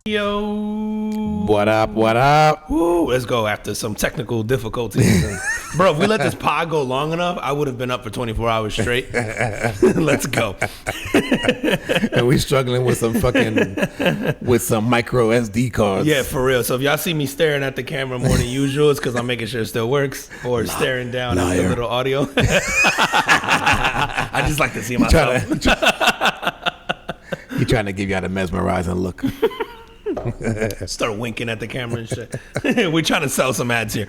Yo. What up? What up? Woo, let's go after some technical difficulties. Bro, if we let this pod go long enough, I would have been up for 24 hours straight. Let's go. And we struggling with some micro SD cards. Yeah, for real. So if y'all see me staring at the camera more than usual, it's because I'm making sure it still works, or staring down at the little audio. I just like to see myself. He trying to give y'all the mesmerizing look. Start winking at the camera and shit. We're trying to sell some ads here.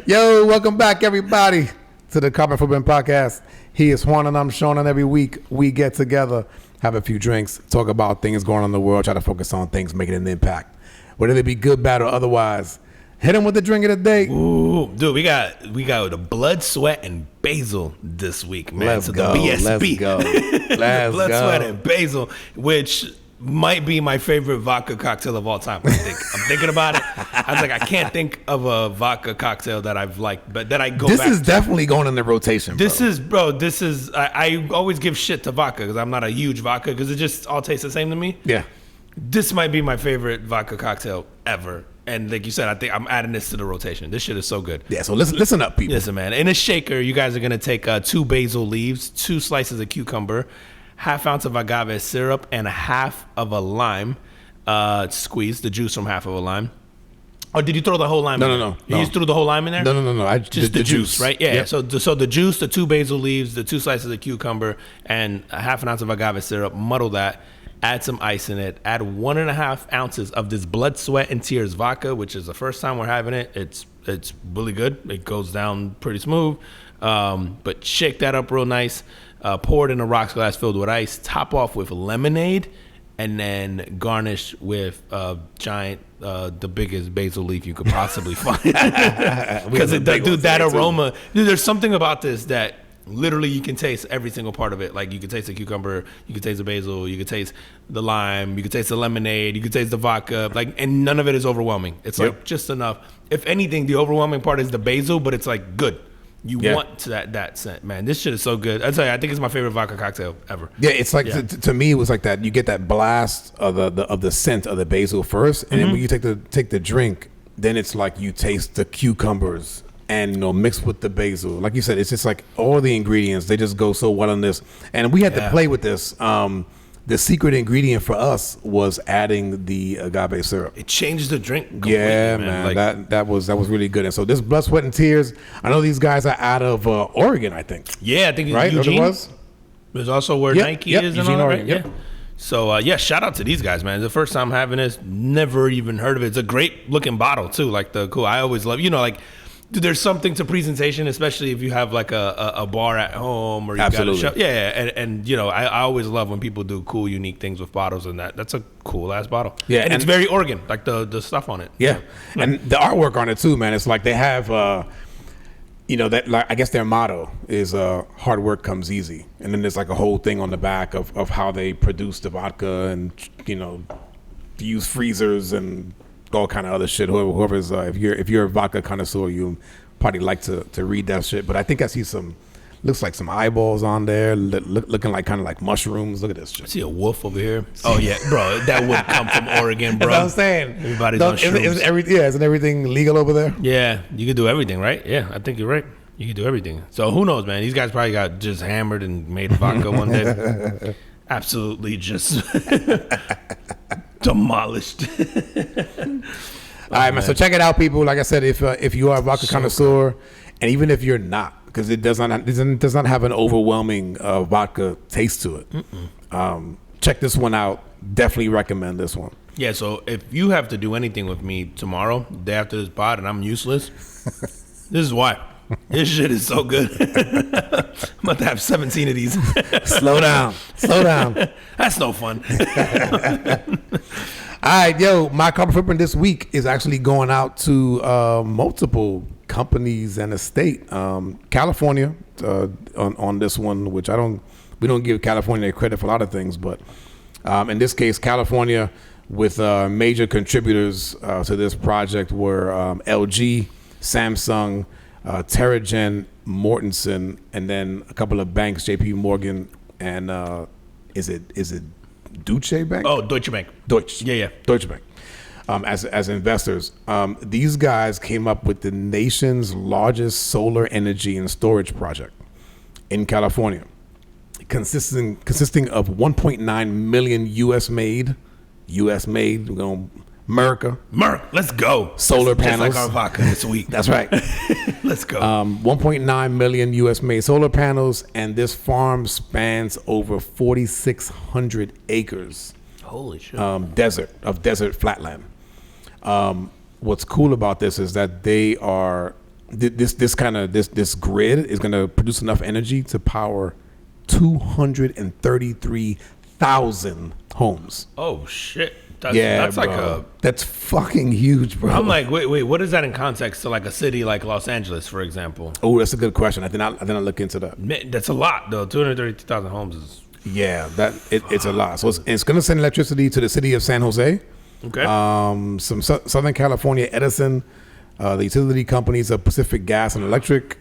Yo, welcome back, everybody, to the Carbon Footprint Podcast. He is Juan and I'm Sean, and every week we get together, have a few drinks, talk about things going on in the world, try to focus on things making an impact, whether they be good, bad, or otherwise. Hit him with the drink of the day. Ooh, dude, we got the blood, sweat, and basil this week, man. Let's go. The BSB. Let's go. Let's blood, go. sweat, and basil, which might be my favorite vodka cocktail of all time. I'm thinking about it. I was like, I can't think of a vodka cocktail that I've liked, but that I go this back is to. definitely going in the rotation, bro. This is, I always give shit to vodka because I'm not a huge vodka because it just all tastes the same to me. Yeah. This might be my favorite vodka cocktail ever. And like you said, I think I'm adding this to the rotation. This shit is so good. Yeah, so listen up, people. Listen, man. In a shaker, you guys are going to take 2 basil leaves, 2 slices of cucumber, half ounce of agave syrup, and a half of a lime. Squeeze the juice from half of a lime. Or did you throw the whole lime in there? No. You just threw the whole lime in there? No. Just the juice, right? Yeah. Yep. So the juice, the 2 basil leaves, the 2 slices of cucumber, and a half an ounce of agave syrup. Muddle that. Add some ice in it. Add 1.5 ounces of this Blood, Sweat, and Tears vodka, which is the first time we're having it. It's really good. It goes down pretty smooth. But shake that up real nice. Pour it in a rocks glass filled with ice. Top off with lemonade, and then garnish with giant, the biggest basil leaf you could possibly find. Because that aroma. Dude, there's something about this that literally you can taste every single part of it. Like you can taste the cucumber, you can taste the basil, you can taste the lime, you can taste the lemonade, you can taste the vodka, and none of it is overwhelming. It's like just enough. If anything, the overwhelming part is the basil, but it's like good. You want that scent, man. This shit is so good. I tell you, I think it's my favorite vodka cocktail ever. Yeah, it's like to me, it was like that. You get that blast of the scent of the basil first, and then when you take the drink, then it's like you taste the cucumbers. And mixed with the basil, like you said, it's just like all the ingredients. They just go so well on this. And we had to play with this. The secret ingredient for us was adding the agave syrup. It changed the drink completely, man. That was really good. And so this Blood, Sweat, and Tears. I know these guys are out of Oregon, I think. Yeah, I think right. Eugene. It was. There's also where Nike is and Eugene, all that, right? Yep. Yeah. So shout out to these guys, man. The first time having this, never even heard of it. It's a great looking bottle too. I always love, dude, there's something to presentation, especially if you have like a bar at home or you got a show. Yeah, and I always love when people do cool, unique things with bottles, and that's a cool ass bottle. Yeah, and it's very Oregon, like the stuff on it. Yeah, and the artwork on it too, man. It's like they have, that like I guess their motto is hard work comes easy, and then there's like a whole thing on the back of how they produce the vodka and use freezers and all kind of other shit. Whoever's if you're a vodka connoisseur, you probably like to read that shit. But I think I see looks like some eyeballs on there, looking like kind of like mushrooms. Look at this shit. I see a wolf over here. Oh yeah, bro, that would come from Oregon, bro. That's what I'm saying. Everybody's on shrooms. Isn't everything legal over there? Yeah, you can do everything, right? Yeah, I think you're right. You can do everything. So who knows, man? These guys probably got just hammered and made vodka one day. Absolutely just demolished. All right, man. So check it out, people. Like I said, if you are a vodka connoisseur, and even if you're not, because it does not have an overwhelming vodka taste to it. Check this one out. Definitely recommend this one. Yeah. So if you have to do anything with me tomorrow, day after this pod, and I'm useless, this is why. This shit is so good. I'm about to have 17 of these. Slow down. That's no fun. All right, my carbon footprint this week is actually going out to multiple companies and a state. California on this one, which we don't give California credit for a lot of things, but in this case, California with major contributors to this project were LG, Samsung, Terrigen, Mortensen, and then a couple of banks, JP Morgan, and is it Deutsche Bank. Oh, Deutsche Bank. Deutsche. Yeah. Deutsche Bank. As investors, these guys came up with the nation's largest solar energy and storage project in California, consisting of 1.9 million U.S. made, America. Let's go. Solar panels. Just like our vodka this week. That's right. Let's go. 1.9 million U.S. made solar panels, and this farm spans over 4,600 acres. Holy shit. Desert flatland. What's cool about this is that they are this grid is going to produce enough energy to power 233,000 homes. Oh shit. That's bro. like that's fucking huge, bro. I'm like, wait, what is that in context to like a city like Los Angeles, for example? Oh, that's a good question. I did not look into that. Man, that's a lot though. 232,000 homes is. Yeah, it's a lot. So it's going to send electricity to the city of San Jose. Okay. Some Southern California Edison, the utility companies of Pacific Gas and Electric,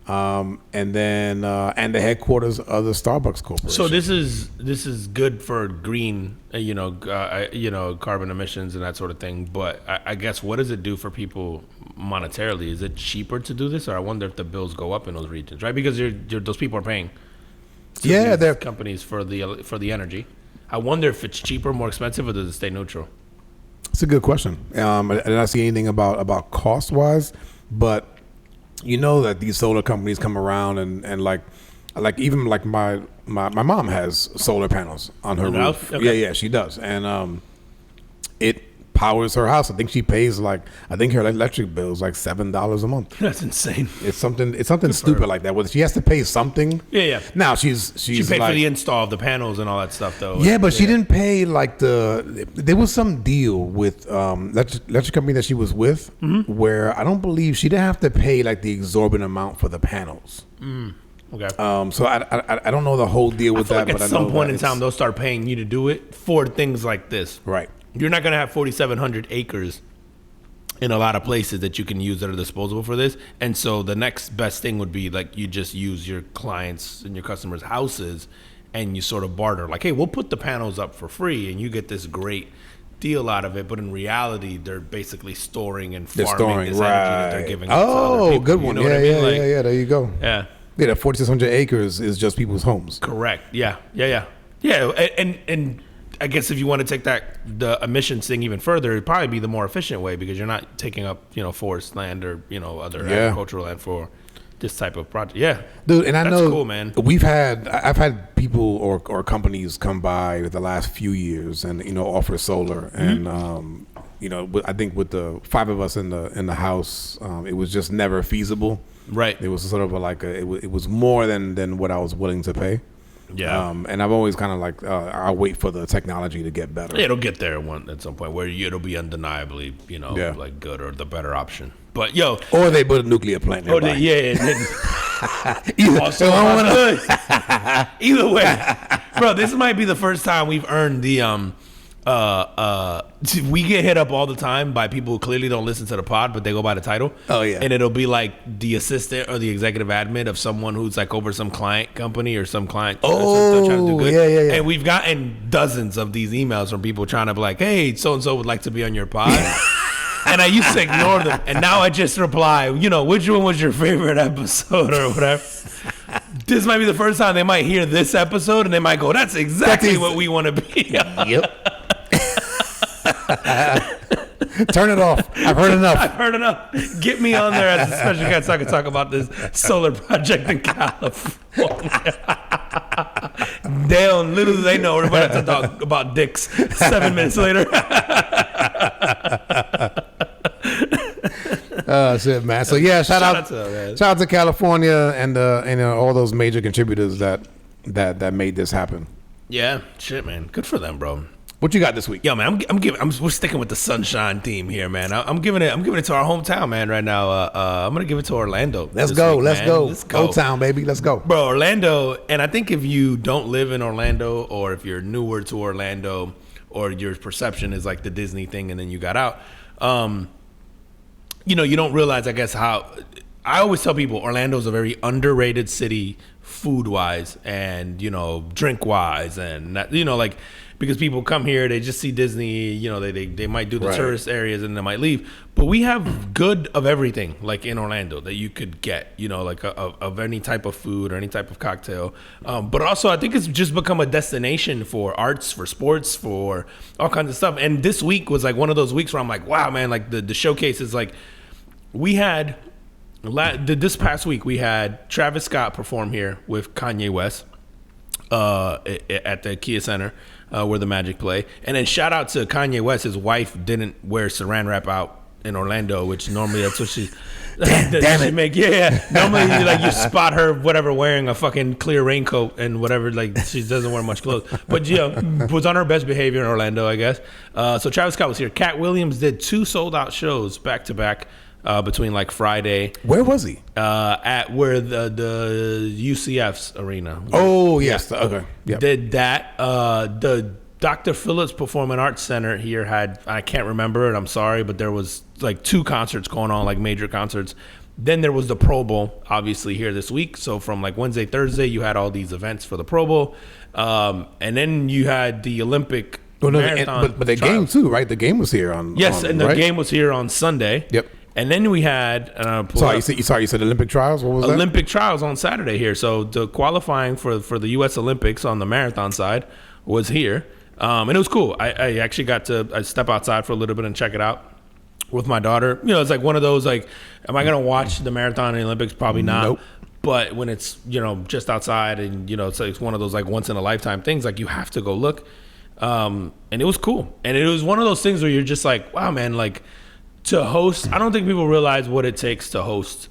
and then and the headquarters of the Starbucks Corporation. So this is good for green, carbon emissions and that sort of thing. But I guess what does it do for people monetarily? Is it cheaper to do this, or I wonder if the bills go up in those regions, right? Because those people are paying. They're companies for the energy. I wonder if it's cheaper, more expensive, or does it stay neutral? It's a good question. I didn't see anything about cost wise, but you know that these solar companies come around and like even like my mom has solar panels on her roof. Okay. Yeah, she does, and it powers her house. I think she pays her electric bill is like $7 a month. That's insane. It's something stupid like that. Whether she has to pay something. Yeah. Now she paid for the install of the panels and all that stuff though. Yeah, but she didn't pay like there was some deal with electric company that she was with where I don't believe she didn't have to pay like the exorbitant amount for the panels. Okay. So I don't know the whole deal with that, like but at some point in time they'll start paying you to do it for things like this. Right. You're not going to have 4,700 acres in a lot of places that you can use that are disposable for this. And so the next best thing would be like you just use your clients and your customers' houses and you sort of barter. Like, hey, we'll put the panels up for free and you get this great deal out of it. But in reality, they're basically storing and farming this energy that they're giving to other people. Good one. You know what I mean? Yeah. There you go. Yeah. Yeah, the 4,600 acres is just people's homes. Correct. Yeah. And I guess if you want to take the emissions thing even further, it'd probably be the more efficient way because you're not taking up, forest land or, other agricultural land for this type of project. Yeah. Dude, and I know cool, man. I've had people or companies come by the last few years and, offer solar. And, I think with the 5 of us in the house, it was just never feasible. Right. It was sort of it was more than what I was willing to pay. Yeah. And I've always kind of I'll wait for the technology to get better. Yeah, it'll get there at some point where it'll be undeniably, like good or the better option. But or they put a nuclear plant nearby. Either way, bro, this might be the first time we've earned the we get hit up all the time by people who clearly don't listen to the pod, but they go by the title. Oh yeah. And it'll be like the assistant or the executive admin of someone who's like over some client company or some client. Oh, trying to do good. Yeah. And we've gotten dozens of these emails from people trying to be like, hey, so-and-so would like to be on your pod. And I used to ignore them. And now I just reply, which one was your favorite episode or whatever. This might be the first time they might hear this episode and they might go, that's exactly what we want to be. Yep. Turn it off. I've heard enough. Get me on there as a special guest so I can talk about this solar project in California. Damn, little do they know we're about to talk about dicks 7 minutes later. Shit, man. So yeah, shout out to California and all those major contributors that made this happen. Yeah, shit, man. Good for them, bro. What you got this week? Yo, man, we're sticking with the sunshine theme here, man. I'm giving it to our hometown, man. Right now, I'm gonna give it to Orlando. Let's go. Old town, baby. Let's go, bro. Orlando, and I think if you don't live in Orlando, or if you're newer to Orlando, or your perception is like the Disney thing, and then you got out, you don't realize, I guess, how. I always tell people Orlando's a very underrated city, food wise, and drink wise, and because people come here, they just see Disney, you know, they might do the Right. tourist areas and they might leave. But we have good of everything, like in Orlando, that you could get, you know, like of any type of food or any type of cocktail. But also, I think it's just become a destination for arts, for sports, for all kinds of stuff. And this week was like one of those weeks where I'm like, wow, man, like the showcase is like, we had, this past week, we had Travis Scott perform here with Kanye West at the Kia Center where the Magic play. And then shout out to Kanye West. His wife didn't wear saran wrap out in Orlando, which normally that's what she Damn she it. make. Yeah. Normally like you spot her whatever wearing a fucking clear raincoat and whatever, like she doesn't wear much clothes. But was on her best behavior in Orlando, I guess. So Travis Scott was here. Cat Williams did 2 sold out shows back to back between like Friday Where was he? at where the UCF's arena. Oh, yes. Okay. Yep. Did that. The Dr. Phillips Performing Arts Center here had, I can't remember it, I'm sorry, but there was like 2 concerts going on, like major concerts. Then there was the Pro Bowl, obviously, here this week. So from like Wednesday, Thursday, you had all these events for the Pro Bowl. And then you had the Olympic marathon. But the trials. game too, right? The game was here on. Yes, and the right? game was here on Sunday. Yep. And then we had You said Olympic trials. What was that? Olympic trials on Saturday here. So the qualifying for the U.S. Olympics on the marathon side was here. And it was cool. I actually got to step outside for a little bit and check it out with my daughter. You know, it's like one of those, like, am I going to watch the marathon in the Olympics? Probably not. Nope. But when it's, you know, just outside and, you know, it's one of those like once in a lifetime things, like you have to go look. And it was cool. And it was one of those things where you're just like, wow, man, like, to host, I don't think people realize what it takes to host,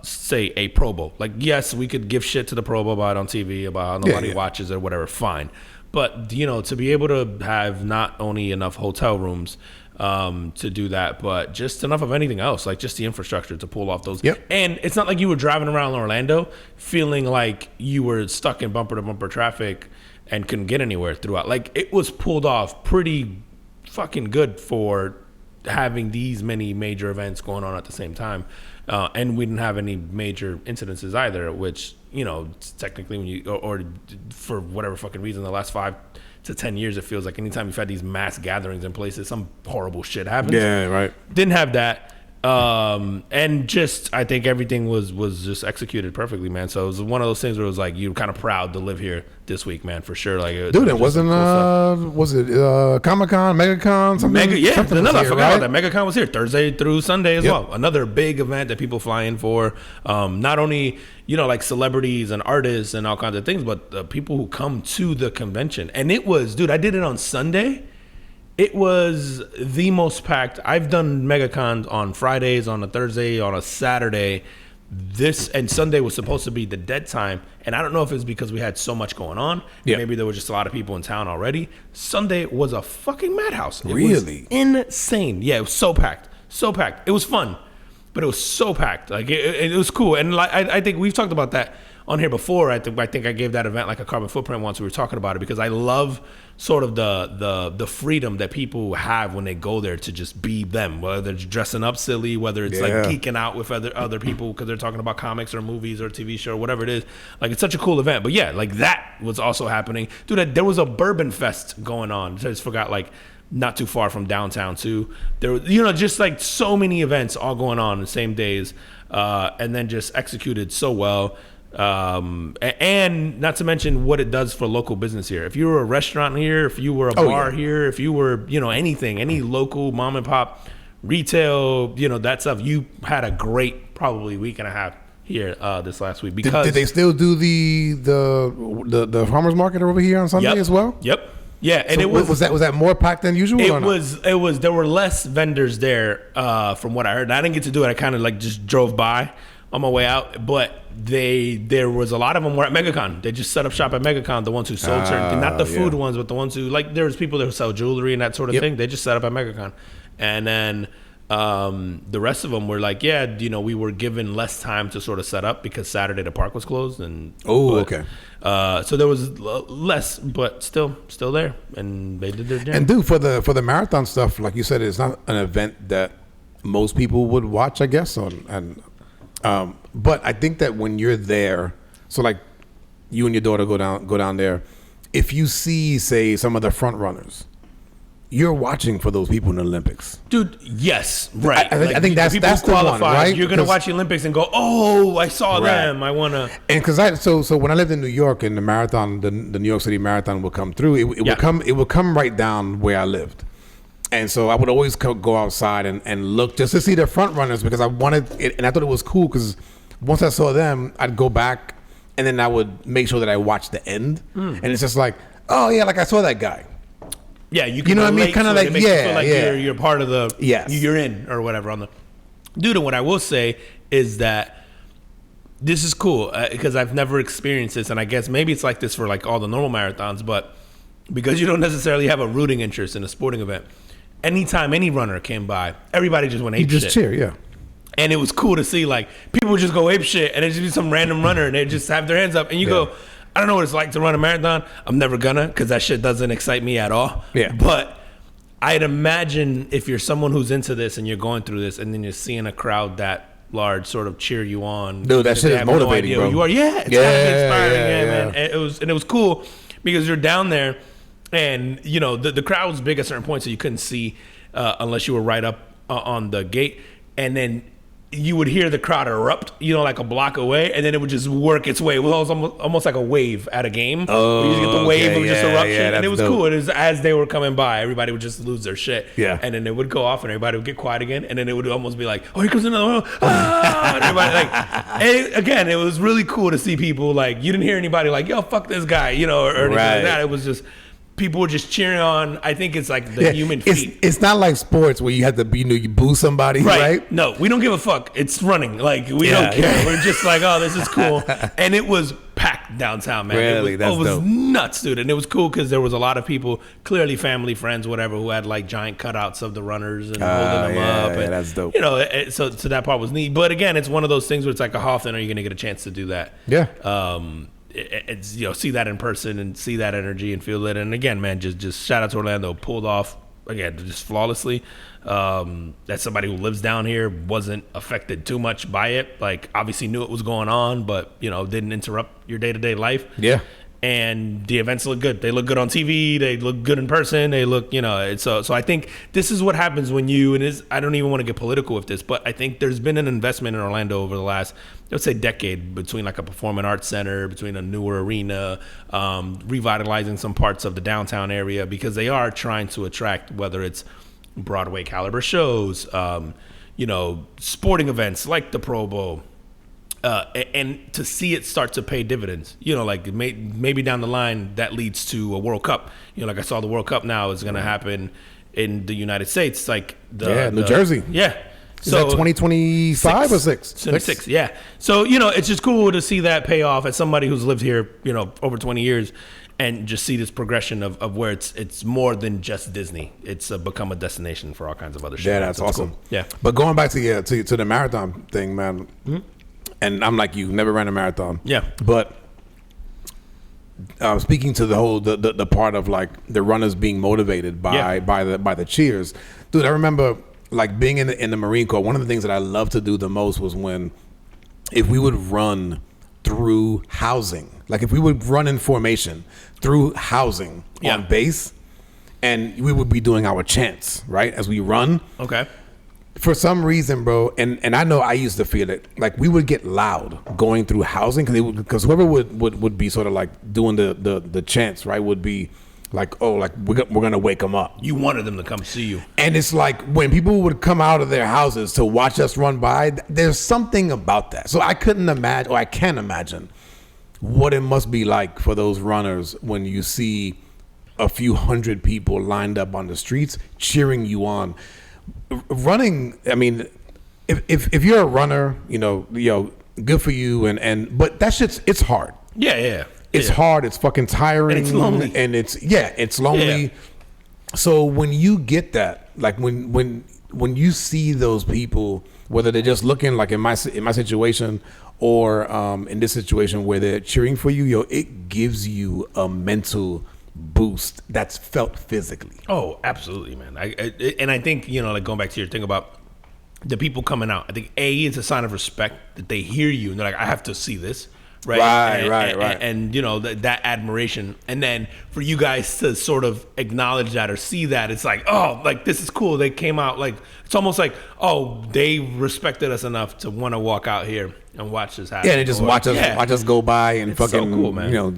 say, a Pro Bowl. Like, yes, we could give shit to the Pro Bowl about it on TV, about how nobody watches or whatever, fine. But, you know, to be able to have not only enough hotel rooms to do that, but just enough of anything else, like just the infrastructure to pull off those. Yep. And it's not like you were driving around Orlando feeling like you were stuck in bumper-to-bumper traffic and couldn't get anywhere throughout. Like, it was pulled off pretty fucking good for having these many major events going on at the same time, and we didn't have any major incidences either, which, you know, technically when you or for whatever fucking reason the last 5 to 10 years it feels like anytime you've had these mass gatherings in places some horrible shit happens. Yeah, right. Didn't have that. And just I think everything was just executed perfectly, man. So it was one of those things where it was like you're kind of proud to live here this week, man, for sure. Like, Dude, it wasn't. Was it Comic-Con, MegaCon, something? Something was I here, forgot right? about that. MegaCon was here Thursday through Sunday as Yep. well. Another big event that people fly in for. Not only, you know, like celebrities and artists and all kinds of things, but people who come to the convention. And it was, dude, I did it on Sunday. It was the most packed. I've done MegaCons on Fridays, on a Thursday, on a Saturday. This and Sunday was supposed to be the dead time, and I don't know if it's because we had so much going on. Yeah. Maybe there was just a lot of people in town already. Sunday was a fucking madhouse. It Really? was insane. Yeah, it was so packed, so packed. It was fun, but it was so packed. Like it was cool, and like I think we've talked about that on here before. I think I gave that event like a carbon footprint once. We were talking about it because I love sort of the freedom that people have when they go there to just be them, whether they're dressing up silly, whether it's like Yeah. geeking out with other people because they're talking about comics or movies or TV show or whatever it is. Like, it's such a cool event. But yeah, like that was also happening. Dude, there was a Bourbon Fest going on. I just forgot, like, not too far from downtown too. There was, you know, just like so many events all going on the same days, and then just executed so well. And not to mention what it does for local business here. If you were a restaurant here, if you were a bar here, if you were, you know, anything, any local mom and pop retail, you know, that stuff, you had a great probably week and a half here this last week. Because Did they still do the farmers market over here on Sunday as well? Yep. Yeah, and So it was that more packed than usual? It or not? was there were less vendors there from what I heard. I didn't get to do it. I kind of like just drove by on my way out, but there was a lot of them were at MegaCon. They just set up shop at MegaCon. The ones who sold certain, not the food ones, but the ones who, like, there was people that who sell jewelry and that sort of thing. They just set up at MegaCon, and then the rest of them were like, yeah, you know, we were given less time to sort of set up because Saturday the park was closed. And okay. So there was less, but still there, and they did their jam. And dude, for the marathon stuff, like you said, it's not an event that most people would watch, I guess. But I think that when you're there, so like you and your daughter go down there, if you see, say, some of the front runners, you're watching for those people in the Olympics. Dude, yes, right. I think that's the people that's who the one, qualify, right? You're gonna watch the Olympics and go, "Oh, I saw Right. them. I wanna." And because so when I lived in New York and the marathon, the New York City Marathon would come through, it would come right down where I lived, and so I would always go outside and look just to see the front runners because I wanted it, and I thought it was cool because once I saw them, I'd go back and then I would make sure that I watched the end, and it's just like, oh yeah, like I saw that guy. Yeah, you can know what I mean? relate, Kinda so like, it makes you yeah, feel like yeah. you're part of the Yes. you're in or whatever on the dude. And what I will say is that this is cool because I've never experienced this, and I guess maybe it's like this for like all the normal marathons, but because you don't necessarily have a rooting interest in a sporting event, anytime any runner came by, everybody just went ape You just shit. cheer, yeah. And it was cool to see like people would just go ape shit and it'd just be some random runner and they just have their hands up and you go, I don't know what it's like to run a marathon. I'm never gonna because that shit doesn't excite me at all. Yeah. But I'd imagine if you're someone who's into this and you're going through this and then you're seeing a crowd that large sort of cheer you on. Dude, that because shit they is have motivating, idea who bro. you are. Yeah, it's Yeah, gotta be inspiring, yeah, man. yeah. And it was cool because you're down there and you know the crowd was big at certain points so you couldn't see unless you were right up on the gate. And then you would hear the crowd erupt, you know, like a block away, and then it would just work its way. It was almost like a wave at a game. Oh, you just get the wave okay, of just yeah, eruption, yeah, and it that's was dope. cool. It was as they were coming by, everybody would just lose their shit. Yeah. And then it would go off, and everybody would get quiet again, and then it would almost be like, "Oh, here comes another one!" Ah! And everybody again, it was really cool to see people like you didn't hear anybody like, "Yo, fuck this guy," you know, or anything Right. like that. It was just. People were just cheering on. I think it's like the human feet. It's not like sports where you have to be, you boo somebody, right? No, we don't give a fuck. It's running. Like we Yeah, don't care. yeah. We're just like, oh, this is cool. And it was packed downtown, man. Really? It That's was dope. nuts, dude. And it was cool because there was a lot of people, clearly family, friends, whatever, who had like giant cutouts of the runners and holding them yeah, up. yeah, And, that's dope. You know, so that part was neat. But again, it's one of those things where it's like, how often are you going to get a chance to do that? Yeah. It's see that in person and see that energy and feel it. And again, man, just shout out to Orlando, pulled off again just flawlessly. As somebody who lives down here, wasn't affected too much by it. Like obviously knew it was going on, but you know didn't interrupt your day-to-day life. Yeah. And the events look good. They look good on TV. They look good in person. They look, you know. So I think this is what happens when you I don't even want to get political with this, but I think there's been an investment in Orlando over the last, let's say, decade between like a performing arts center, between a newer arena, revitalizing some parts of the downtown area because they are trying to attract whether it's Broadway caliber shows, you know, sporting events like the Pro Bowl. And to see it start to pay dividends, you know, like maybe down the line that leads to a World Cup. You know, like I saw the World Cup now is going to happen in the United States, like New Jersey. Yeah. Is that 2025 or 6? 26, yeah. So, you know, it's just cool to see that pay off as somebody who's lived here, you know, over 20 years and just see this progression of where it's more than just Disney. It's become a destination for all kinds of other shit. Yeah, that's So it's awesome. cool. Yeah. But going back to the marathon thing, man, and I'm like you, never ran a marathon. Yeah. But speaking to the whole the part of like the runners being motivated by the cheers, dude. I remember like being in the Marine Corps. One of the things that I loved to do the most was if we would run through housing, like if we would run in formation through housing on base, and we would be doing our chants right as we run. Okay. For some reason, bro, and I know I used to feel it, like we would get loud going through housing because whoever would be sort of like doing the chants, right, would be like, oh, like we're gonna wake them up. You wanted them to come see you. And it's like when people would come out of their houses to watch us run by, there's something about that. So I couldn't imagine, or I can't imagine, what it must be like for those runners when you see a few hundred people lined up on the streets cheering you on. Running, I mean, if you're a runner, you know, good for you, but that shit's hard. Yeah. It's hard. It's fucking tiring. And it's lonely. And it's lonely. Yeah. So when you get that, like when you see those people, whether they're just looking like in my situation or in this situation where they're cheering for you, it gives you a mental boost that's felt physically. Oh, absolutely, man. I think, you know, like going back to your thing about the people coming out, I think it's a sign of respect that they hear you and they're like, I have to see this, right? Right. And you know that admiration, and then for you guys to sort of acknowledge that or see that, it's like, oh, like this is cool. They came out like it's almost like, oh, they respected us enough to want to walk out here and watch this happen. Yeah, they just watch us go by and It's so fucking cool, man. you know,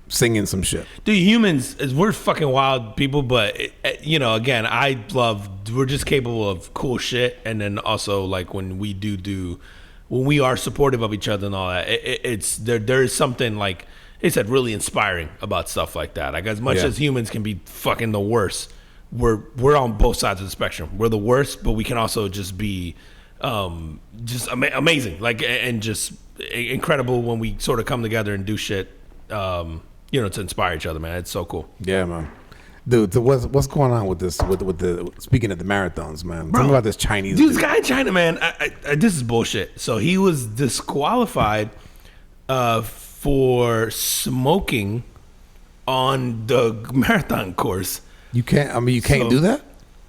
singing some shit. Dude, humans, we're fucking wild people, but you know, again, we're just capable of cool shit, and then also like when we when we are supportive of each other and all that, it's there is something like they said really inspiring about stuff like that. Like as much as humans can be fucking the worst, we're on both sides of the spectrum. We're the worst, but we can also just be amazing, like and just incredible when we sort of come together and do shit. You know, to inspire each other, man. It's so cool. Yeah, man. Dude, so what's going on with this? With the speaking of the marathons, man. Tell me about this Chinese dude. This guy in China, man. This is bullshit. So he was disqualified for smoking on the marathon course. You can't. I mean, you can't do that.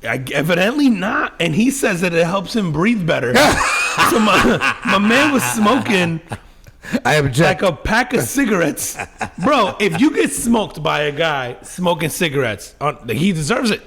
Evidently not. And he says that it helps him breathe better. So my man was smoking. I object. Like a pack of cigarettes. Bro, if you get smoked by a guy smoking cigarettes, he deserves it.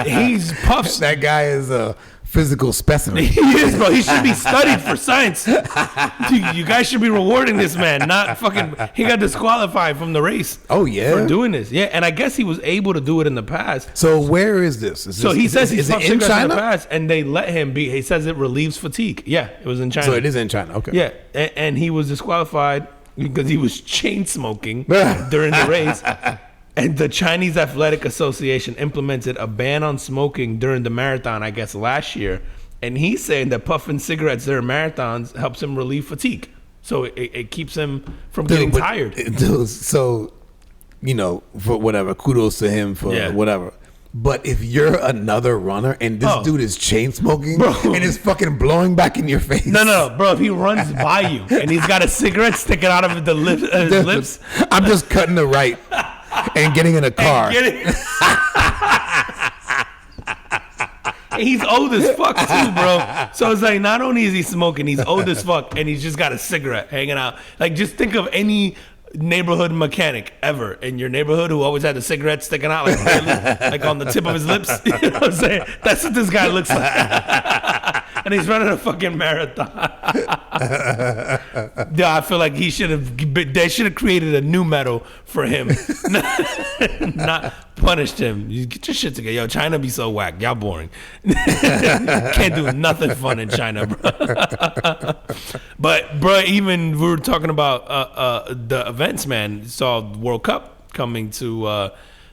He's puffs. That guy is a physical specimen. He is, bro. He should be studied for science. You guys should be rewarding this man, not fucking. He got disqualified from the race. Oh, yeah? For doing this. Yeah, and I guess he was able to do it in the past. So where is this? So he says he's puffed cigarettes China? in the past, and they let him be. He says it relieves fatigue. Yeah, it was in China. So it is in China. Okay. Yeah, and he was disqualified because he was chain smoking during the race. And the Chinese Athletic Association implemented a ban on smoking during the marathon, I guess, last year. And he's saying that puffing cigarettes during marathons helps him relieve fatigue. So it keeps him from getting tired. Dude, so, you know, for whatever, kudos to him for whatever. But if you're another runner and this dude is chain smoking and is fucking blowing back in your face. No, bro. If he runs by you and he's got a cigarette sticking out of his lips. I'm just cutting the right. And getting in a car. He's old as fuck too, bro. So it's like not only is he smoking, he's old as fuck, and he's just got a cigarette hanging out. Like just think of any neighborhood mechanic ever in your neighborhood who always had a cigarette sticking out like on the tip of his lips. You know what I'm saying? That's what this guy looks like. And he's running a fucking marathon. Yeah, I feel like they should have created a new medal for him. Not punished him. You get your shit together. Yo, China be so whack. Y'all boring. Can't do nothing fun in China, bro. But, bro, even we were talking about the events, man. Saw World Cup coming to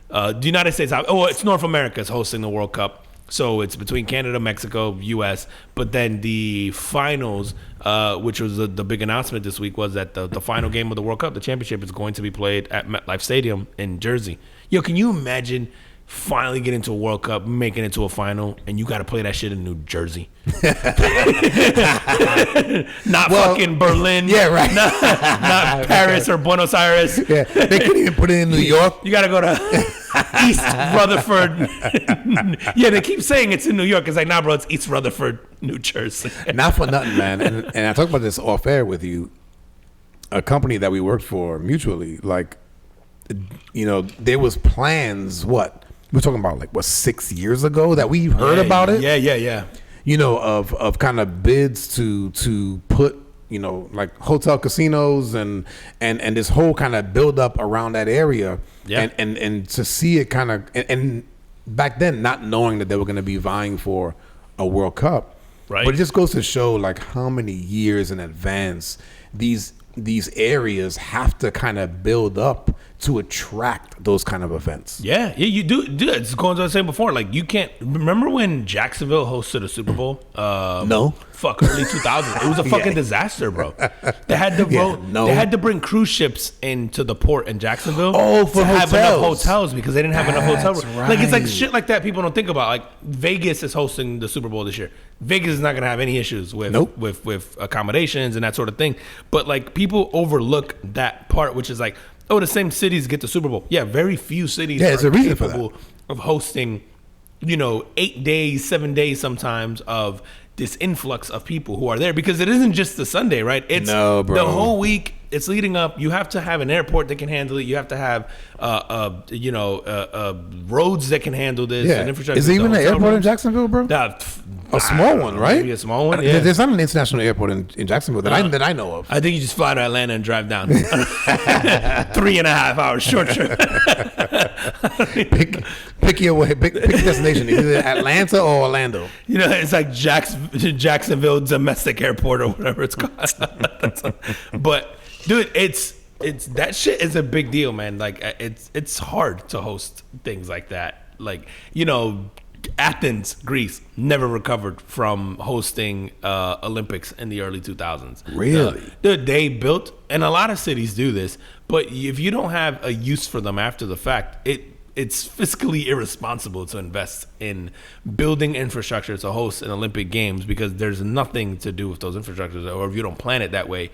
the United States. Oh, it's North America is hosting the World Cup. So it's between Canada, Mexico, U.S. But then the finals, which was the big announcement this week, was that the final game of the World Cup, the championship, is going to be played at MetLife Stadium in Jersey. Yo, can you imagine finally getting to a World Cup, making it to a final, and you got to play that shit in New Jersey? Not fucking Berlin. Yeah, right. Not Paris or Buenos Aires. Yeah, they couldn't even put it in New York. You got to go to East Rutherford. Yeah, they keep saying it's in New York. It's like, nah, bro, it's East Rutherford, New Jersey. Not for nothing, man. And I talked about this off air with you. A company that we worked for mutually, like, you know, there was plans, we're talking about 6 years ago that we heard about it? Yeah. You know, of kind of bids to put, you know, like hotel casinos and this whole kind of build up around that area. Yeah. And to see it kind of, and back then not knowing that they were going to be vying for a World Cup. Right. But it just goes to show like how many years in advance these areas have to kind of build up to attract those kind of events. Yeah, you do. It's going to what I was saying before. Like, you can't remember when Jacksonville hosted a Super Bowl? No. Fuck, early 2000s. It was a fucking disaster, bro. They had to They had to bring cruise ships into the port in Jacksonville. Oh, for to have hotels. enough hotels because they didn't have enough hotel rooms. Right. Like, it's like shit like that people don't think about. Like, Vegas is hosting the Super Bowl this year. Vegas is not going to have any issues with with accommodations and that sort of thing. But like, people overlook that part, which is like, oh, the same cities get the Super Bowl. Yeah, very few cities there's are a reason for capable of hosting, 8 days, 7 days sometimes of this influx of people who are there, because it isn't just the Sunday, right? It's No, bro. the whole week. It's leading up. You have to have an airport that can handle it. You have to have, roads that can handle this. Yeah. And infrastructure. Is there even The an hotel airport in rooms. Jacksonville, bro? A small one, right? Maybe a small one. Yeah. There's not an international airport in Jacksonville that I know of. I think you just fly to Atlanta and drive down. 3.5 hours short trip. Pick your way. Pick your destination. Either Atlanta or Orlando. You know, it's like Jacksonville domestic airport or whatever it's called. But dude, it's that shit is a big deal, man. Like it's hard to host things like that. Like, you know, Athens, Greece, never recovered from hosting Olympics in the early 2000s. Really? They built, and a lot of cities do this, but if you don't have a use for them after the fact, it's fiscally irresponsible to invest in building infrastructure to host an Olympic Games, because there's nothing to do with those infrastructures, or if you don't plan it that way,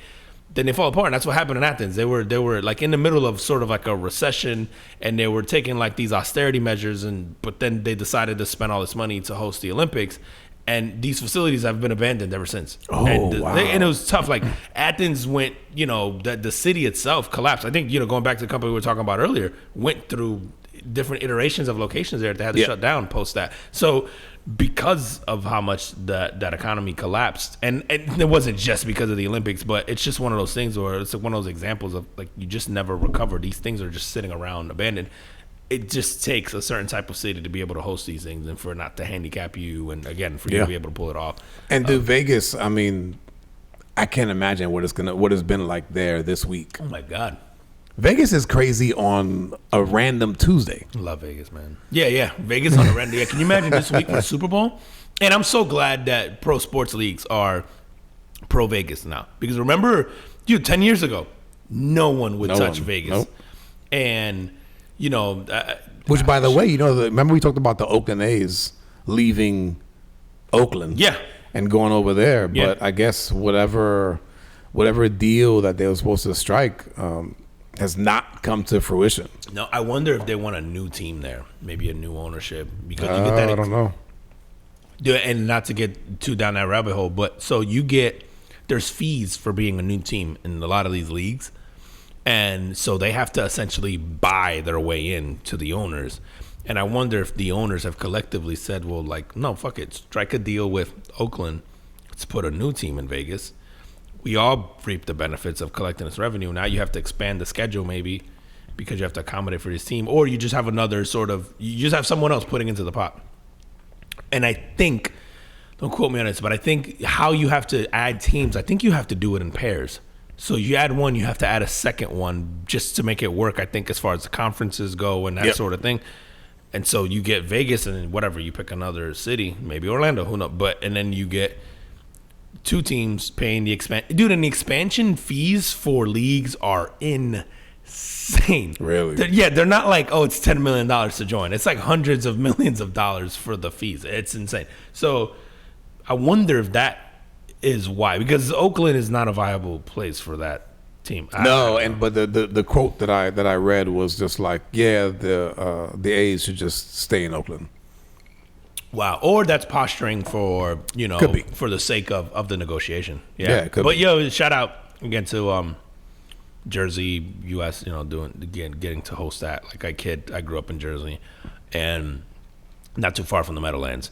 then they fall apart. And that's what happened in Athens. They were like in the middle of sort of like a recession, and they were taking like these austerity measures, but then they decided to spend all this money to host the Olympics, and these facilities have been abandoned ever since. Oh, wow. And it was tough. Like Athens went, you know, the city itself collapsed. I think, you know, going back to the company we were talking about earlier, went through different iterations of locations there. They had to shut down post that. So because of how much that economy collapsed, and it wasn't just because of the Olympics, but it's just one of those things where it's like one of those examples of like, you just never recover. These things are just sitting around abandoned. It just takes a certain type of city to be able to host these things, and for it not to handicap you, and again, for you to be able to pull it off. And Vegas, I mean, I can't imagine what it's been like there this week. Oh my God. Vegas is crazy on a random Tuesday. Love Vegas, man. Yeah. Vegas on a random. Yeah, can you imagine this week for the Super Bowl? And I'm so glad that pro sports leagues are pro Vegas now, because remember, 10 years ago, no one would touch Vegas. Nope. And, you know, which, by the way, you know, remember we talked about the Oakland A's leaving Oakland, and going over there. But I guess whatever deal that they were supposed to strike has not come to fruition. No, I wonder if they want a new team there, maybe a new ownership, because you get that. I don't know. And not to get too down that rabbit hole, but so there's fees for being a new team in a lot of these leagues. And so they have to essentially buy their way in to the owners. And I wonder if the owners have collectively said, well, like, no, fuck it. Strike a deal with Oakland. Let's put a new team in Vegas. We all reap the benefits of collecting this revenue. Now you have to expand the schedule maybe, because you have to accommodate for this team. Or you just have you just have someone else putting into the pot. And I think, don't quote me on this, but I think how you have to add teams, I think you have to do it in pairs. So you add one, you have to add a second one just to make it work, I think, as far as the conferences go and that sort of thing. And so you get Vegas, and then whatever, you pick another city, maybe Orlando, who knows. And then you get two teams paying the expansion. Dude, and the expansion fees for leagues are insane. Really? They're not like, oh, it's $10 million to join. It's like hundreds of millions of dollars for the fees. It's insane. So I wonder if that is why, because Oakland is not a viable place for that team. But the quote that I read was just like, the A's should just stay in Oakland. Wow. Or that's posturing for, Could be. for the sake of the negotiation. Yeah, it could but be. Shout out again to Jersey, US, getting to host that. Like I grew up in Jersey, and not too far from the Meadowlands.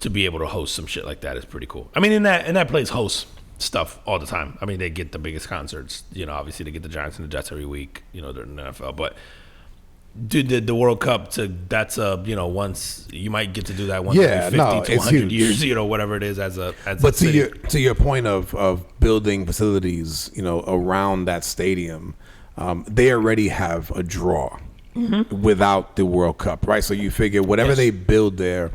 To be able to host some shit like that is pretty cool. I mean, in that place hosts stuff all the time. I mean, they get the biggest concerts. Obviously they get the Giants and the Jets every week. During the NFL, but dude, the World Cup once you might get to do that once every 50 to 100 years. Whatever it is as a. But to your point of building facilities, around that stadium, they already have a draw without the World Cup, right? So you figure whatever they build there.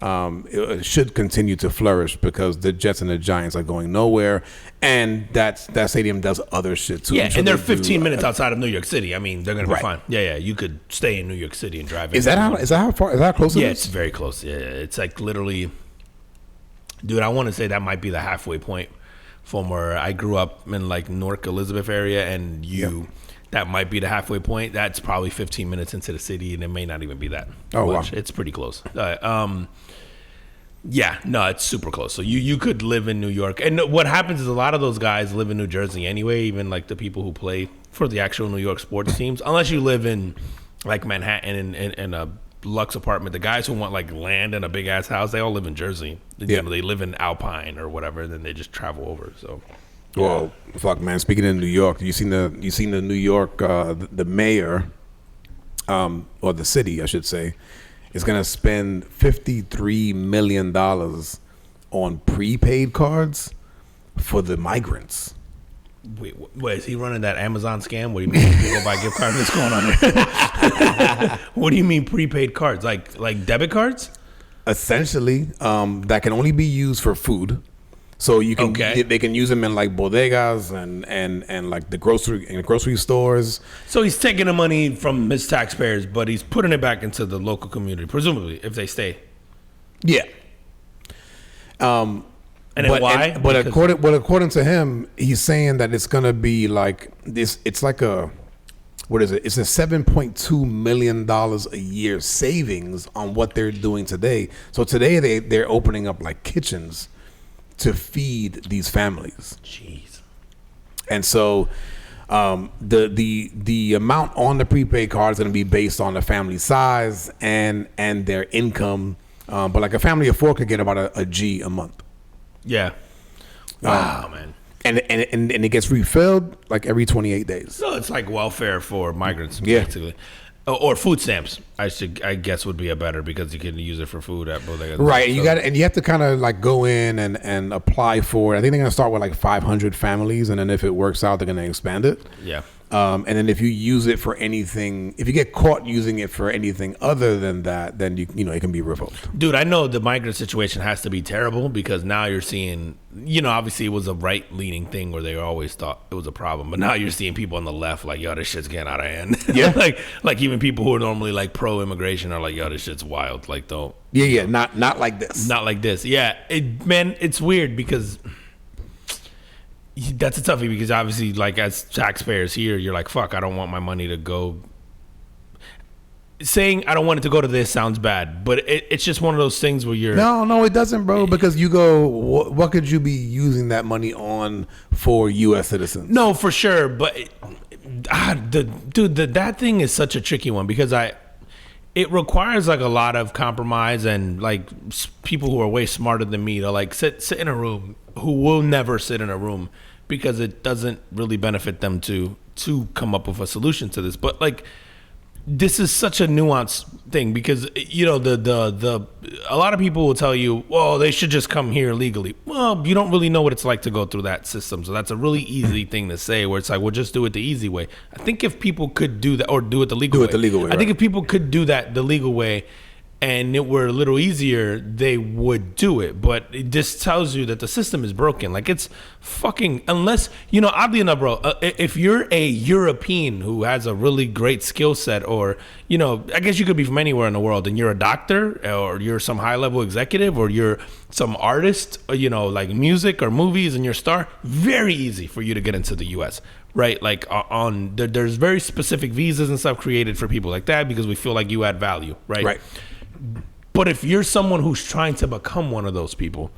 It should continue to flourish, because the Jets and the Giants are going nowhere, and that stadium does other shit too. Yeah, and they're 15 minutes outside of New York City. I mean, they're going to be fine. Yeah, you could stay in New York City and drive. Is that how close? Yeah, it's very close. Yeah, it's like literally, dude. I want to say that might be the halfway point from where I grew up in, like Newark, Elizabeth area, and that might be the halfway point. That's probably 15 minutes into the city, and it may not even be that. Oh, wow. It's pretty close. Yeah, no, it's super close. So you could live in New York, and what happens is a lot of those guys live in New Jersey anyway. Even like the people who play for the actual New York sports teams, unless you live in like Manhattan in a Lux apartment. The guys who want like land and a big ass house, they all live in Jersey. Yeah. They live in Alpine or whatever, and then they just travel over. So, Well, fuck, man. Speaking of New York, you seen the New York the mayor, or the city, I should say, is gonna spend $53 million on prepaid cards for the migrants. wait, is he running that Amazon scam? What do you mean? You go buy gift cards? What's going on there? What do you mean prepaid cards? Like debit cards? Essentially, that can only be used for food. So you can they can use them in like bodegas and like the grocery stores. So he's taking the money from his taxpayers, but he's putting it back into the local community, presumably, if they stay. Yeah. And then why? But according to him, he's saying that it's gonna be like this. It's like what is it? It's a $7.2 million a year savings on what they're doing today. So today they're opening up like kitchens to feed these families. Jeez. And so the amount on the prepaid card is going to be based on the family size and their income. But like a family of four could get about a G a month. Yeah. Wow, man. And it gets refilled like every 28 days. So it's like welfare for migrants, Yeah. basically. Or food stamps, I guess would be a better, because you can use it for food at bodegas. Right, and you have to kind of like go in and apply for it. I think they're gonna start with like 500 families, and then if it works out, they're gonna expand it. Yeah. And then if you use it for anything, if you get caught using it for anything other than that, then you know it can be revoked. Dude, I know the migrant situation has to be terrible, because now you're seeing, obviously it was a right-leaning thing where they always thought it was a problem, but now you're seeing people on the left like, yo, this shit's getting out of hand. Yeah. like even people who are normally like pro-immigration are like, yo, this shit's wild. Like, don't. Yeah, not like this. Not like this. Yeah, man, it's weird because that's a toughie, because obviously, like, as taxpayers here, you're like, fuck, I don't want my money to go. Saying I don't want it to go to this sounds bad, but it's just one of those things where you're. No, it doesn't, bro. Because you go, what could you be using that money on for U.S. citizens? No, for sure, but that thing is such a tricky one, because it requires like a lot of compromise, and like people who are way smarter than me to like sit in a room, who will never sit in a room, because it doesn't really benefit them to come up with a solution to this. But like, this is such a nuanced thing, because the a lot of people will tell you, well, they should just come here legally. Well, you don't really know what it's like to go through that system, so that's a really easy thing to say, where it's like, well, just do it the easy way. I think if people could do that, or do it the legal way. I think if people could do that the legal way, and it were a little easier, they would do it. But it just tells you that the system is broken. Like, it's fucking, unless, oddly enough, bro, if you're a European who has a really great skill set, or, I guess you could be from anywhere in the world, and you're a doctor, or you're some high level executive, or you're some artist, like music or movies, and you're a star, very easy for you to get into the US. Right, like there's very specific visas and stuff created for people like that, because we feel like you add value, right? Right. But if you're someone who's trying to become one of those people,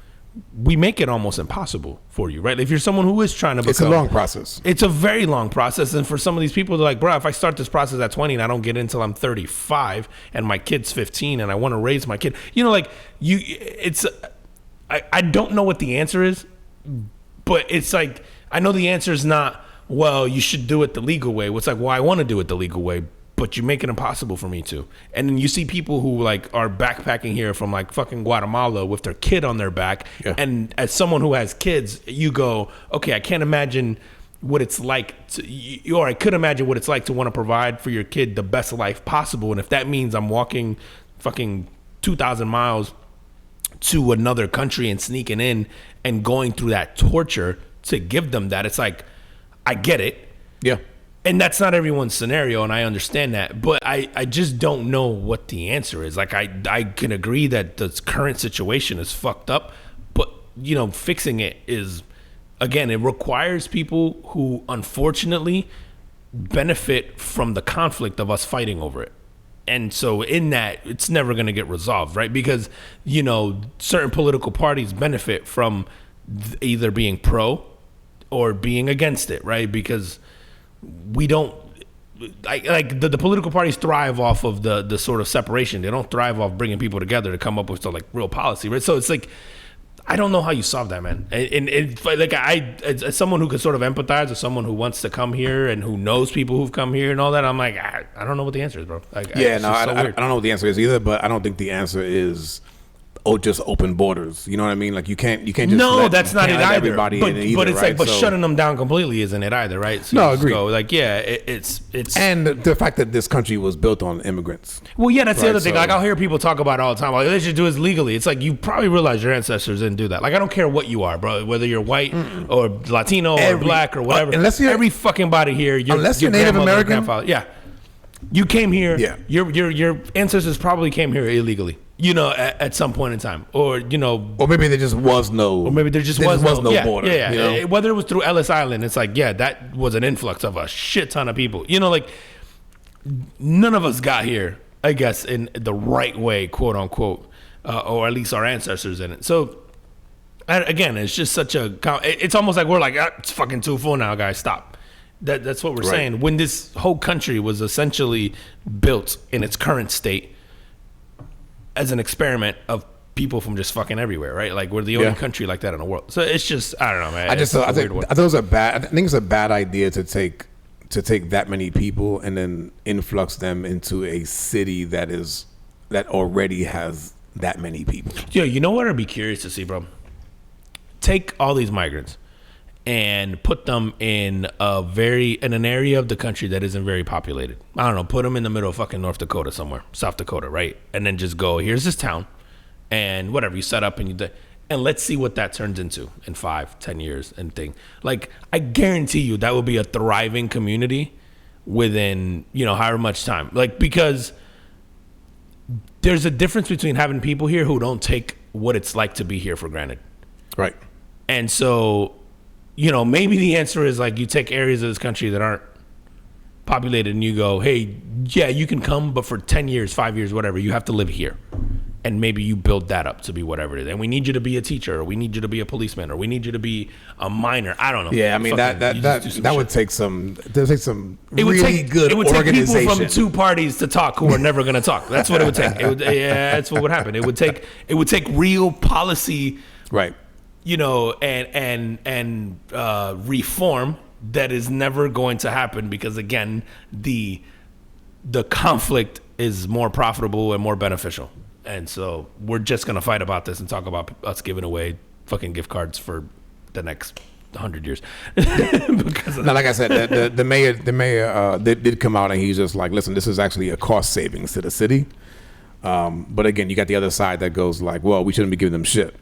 we make it almost impossible for you, right? If you're someone who is trying to become... It's a long process. It's a very long process. And for some of these people, they're like, bro, if I start this process at 20 and I don't get in until I'm 35 and my kid's 15 and I want to raise my kid, I don't know what the answer is, but it's like, I know the answer is not, well, you should do it the legal way. It's like, well, I want to do it the legal way, but you make it impossible for me to. And then you see people who like are backpacking here from like fucking Guatemala with their kid on their back. Yeah. And as someone who has kids, you go, okay, I can't imagine what it's like or I could imagine what it's like to want to provide for your kid the best life possible. And if that means I'm walking fucking 2,000 miles to another country and sneaking in and going through that torture to give them that, it's like, I get it. Yeah. And that's not everyone's scenario, and I understand that. But I just don't know what the answer is. Like, I can agree that the current situation is fucked up, but, fixing it is, again, it requires people who, unfortunately, benefit from the conflict of us fighting over it. And so in that, it's never going to get resolved, right? Because, you know, certain political parties benefit from either being pro or being against it, right? Because we don't, like the political parties thrive off of the sort of separation. They don't thrive off bringing people together to come up with like real policy, right? So it's like, I don't know how you solve that, man. And like as someone who can sort of empathize with someone who wants to come here and who knows people who've come here and all that, I'm like, I don't know what the answer is, bro. Like, Yeah, it's no, just I so weird. don't know what the answer is either, but I don't think the answer is just open borders. You know what I mean? Like you can't just No, that's not it either. Everybody But, in either, but it's right? like, but So- shutting them down completely isn't it either, right? So No, you just agreed. go, like, yeah, it's and the fact that this country was built on immigrants. well, yeah, that's the Right, other thing. so- Like, I'll hear people talk about it all the time. Like, they should do this legally. It's like, you probably realize your ancestors didn't do that. Like, I don't care what you are, bro. Whether you're white or Latino or Every- black or whatever. unless you're- every fucking body here, Unless you're Native grandmother or American? grandfather- yeah, you came here. Yeah. Your ancestors probably came here illegally. You know, at some point in time, or you know, Or maybe there just was no. or maybe there just was no yeah, border. Yeah, you know? Whether it was through Ellis Island, it's like, yeah, that was an influx of a shit ton of people. You know, like none of us got here, I guess, in the right way, quote unquote, or at least our ancestors in it. So again, it's just such a. It's almost like we're like, it's fucking too full now, guys. Stop. That's what we're Right. saying. When this whole country was essentially built in its current state as an experiment of people from just fucking everywhere, right? Like we're the only Yeah. country like that in the world. So it's just, I don't know, man. I just It's a I weird think one. those are bad. I think it's a bad idea to take that many people and then influx them into a city that already has that many people. Yo, you know what I'd be curious to see, bro? Take all these migrants and put them in an area of the country that isn't very populated. I don't know, put them in the middle of fucking North Dakota somewhere, South Dakota, right? And then just go, here's this town, and whatever, you set up and let's see what that turns into in 5-10 years and thing. Like, I guarantee you that will be a thriving community within, you know, however much time. Like, because there's a difference between having people here who don't take what it's like to be here for granted. Right. And so, you know, maybe the answer is like you take areas of this country that aren't populated and you go, hey, yeah, you can come, but for 10 years, 5 years, whatever, you have to live here. And maybe you build that up to be whatever it is. And we need you to be a teacher, or we need you to be a policeman, or we need you to be a miner. I don't know. Yeah, I mean Fucking, you just do some that shit. would take some. There's take some It would really take, good it would take organization. people from two parties to talk who are never going to talk. That's what it would take. That's what would happen. It would take real policy, Right. you know, and reform that is never going to happen because, again, the conflict is more profitable and more beneficial. And so we're just going to fight about this and talk about us giving away fucking gift cards for the next 100 years. Because of Now, like I said, the mayor did come out and he's just like, listen, this is actually a cost savings to the city. But again, you got the other side that goes like, well, we shouldn't be giving them shit.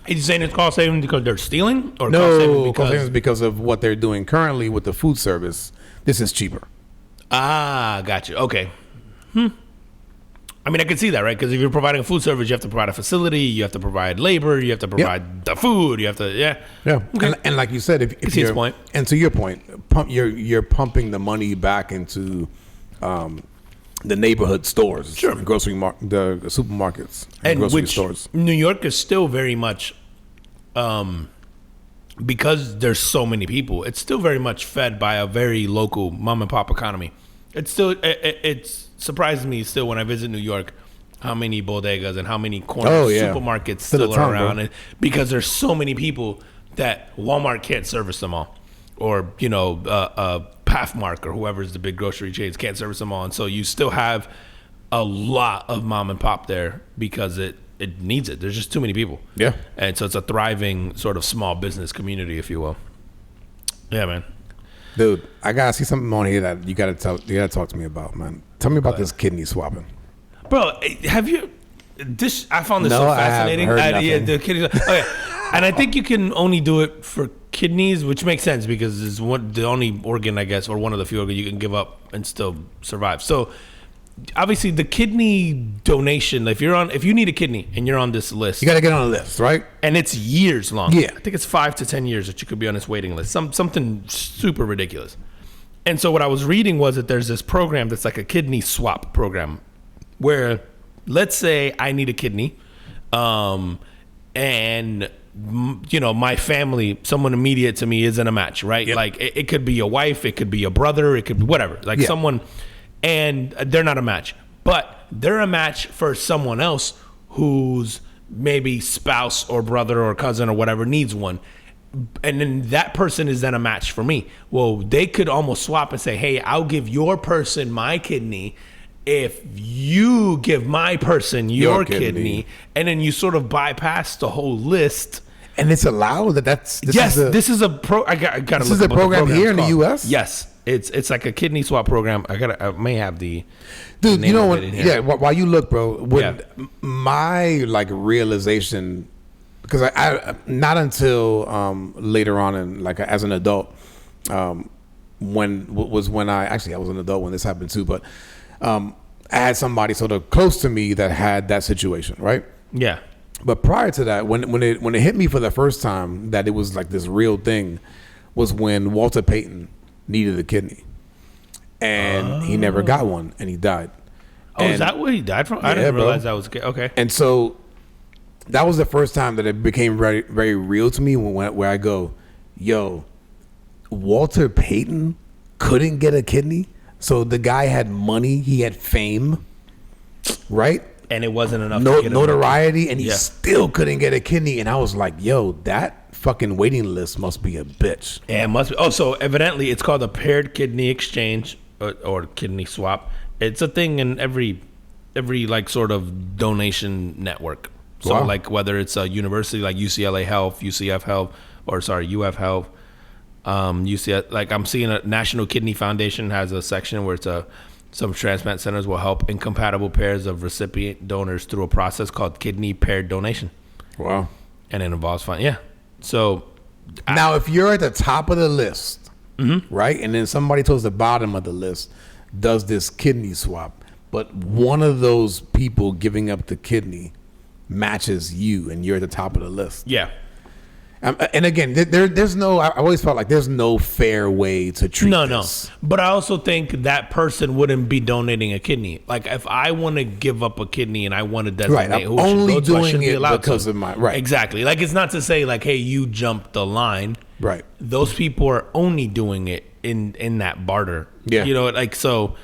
Are you saying it's cost saving because they're stealing, or cost saving No, because cost savings because of what they're doing currently with the food service. This is cheaper. Got you. Okay. I mean, I can see that, right? Because if you're providing a food service, you have to provide a facility, you have to provide labor, you have to provide the food, you have to, yeah. Okay. And like you said, if see his you're, point. and to your point, you're pumping the money back into the neighborhood stores, Sure. the the supermarkets, And grocery which stores. New York is still very much, because there's so many people, it's still very much fed by a very local mom and pop economy. It's still, it surprises me still when I visit New York, how many bodegas and how many corner supermarkets Still a still ton, are around. bro. And because there's so many people that Walmart can't service them all. Or, you know, Pathmark or whoever's the big grocery chains can't service them all. And so you still have a lot of mom and pop there because it needs it. There's just too many people. Yeah. And so it's a thriving sort of small business community, if you will. Yeah, man. Dude, I gotta see something on here that you gotta talk to me about, man. Tell me about this kidney swapping. Bro, have you... This I found this No, so I haven't fascinating. heard Yeah, nothing. the kidneys. Okay. And I think you can only do it for kidneys, which makes sense because it's the only organ, I guess, or one of the few organs you can give up and still survive. So obviously the kidney donation, if you need a kidney and you're on this list, You gotta get on a list, right? and it's years long. Yeah. I think it's 5 to 10 years that you could be on this waiting list. Something super ridiculous. And so what I was reading was that there's this program that's like a kidney swap program where let's say I need a kidney, and my family, someone immediate to me isn't a match, right? Yep. Like it could be your wife, it could be your brother, it could be whatever, like someone, and they're not a match, but they're a match for someone else whose maybe spouse or brother or cousin or whatever needs one. And then that person is then a match for me. Well, they could almost swap and say, hey, I'll give your person my kidney if you give my person your kidney. And then you sort of bypass the whole list. And it's allowed this is a pro. I gotta this look is a up what the program here in the program's called. U.S.? Yes, it's like a kidney swap program. I may have the dude. name You know of what? it in here. Yeah. While you look, bro. When my like realization, because I not until later on in like as an adult, when I was an adult when this happened too, but I had somebody sort of close to me that had that situation, right? Yeah. But prior to that, when it hit me for the first time that it was like this real thing, was when Walter Payton needed a kidney, and he never got one, and he died. Oh, is that what he died from? I didn't realize that was okay. And so that was the first time that it became very, very real to me where I go, yo, Walter Payton couldn't get a kidney. So the guy had money, he had fame, right? And it wasn't enough to get notoriety, and he still couldn't get a kidney. And I was like, yo, that fucking waiting list must be a bitch. Yeah, it must be. Oh, so evidently it's called a paired kidney exchange or kidney swap. It's a thing in every like sort of donation network. So Wow. like whether it's a university like UCLA Health, UCF Health, UF Health, UCF. Like I'm seeing a National Kidney Foundation has a section where it's some transplant centers will help incompatible pairs of recipient donors through a process called kidney paired donation. Wow. And it involves fun. Yeah. So now, if you're at the top of the list, right, and then somebody towards the bottom of the list does this kidney swap, but one of those people giving up the kidney matches you, and you're at the top of the list. yeah. And again, there's no. I always felt like there's no fair way to treat this. No. But I also think that person wouldn't be donating a kidney. Like if I want to give up a kidney and I want to designate I'm who should only go to, I doing shouldn't be it allowed because to. of my right. Exactly. Like it's not to say like, hey, you jumped the line. Right. Those people are only doing it in that barter. Yeah. You know, like so.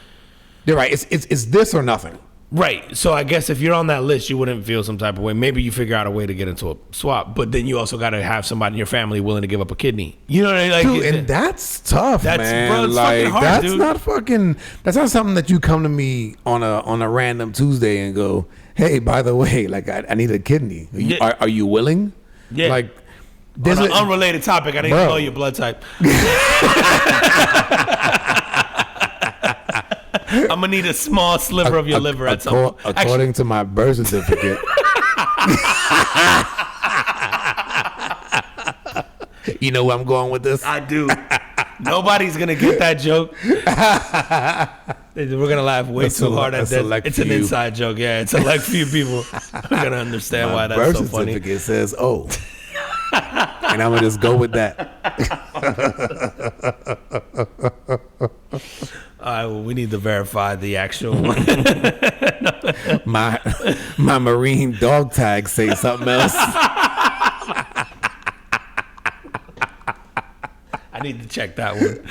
You're right. It's this or nothing. Right. So I guess if you're on that list, you wouldn't feel some type of way. Maybe you figure out a way to get into a swap, but then you also got to have somebody in your family willing to give up a kidney. You know what I mean? Like, Dude, and that's tough, man. Bro, it's like fucking hard, that's dude. not fucking. That's not something that you come to me on a random Tuesday and go, "Hey, by the way, like I need a kidney. Are you willing?" Yeah. Like on an unrelated topic, I didn't even know your blood type. I'm gonna need a small sliver of your liver at some point. According to my birth certificate. You know where I'm going with this? I do. Nobody's gonna get that joke. We're gonna laugh way too hard at that. It's an inside joke. Yeah, it's a select few people are gonna understand why that's so funny. My birth certificate says "oh," and I'm gonna just go with that. All right, well, we need to verify the actual one. my marine dog tag say something else. I need to check that one.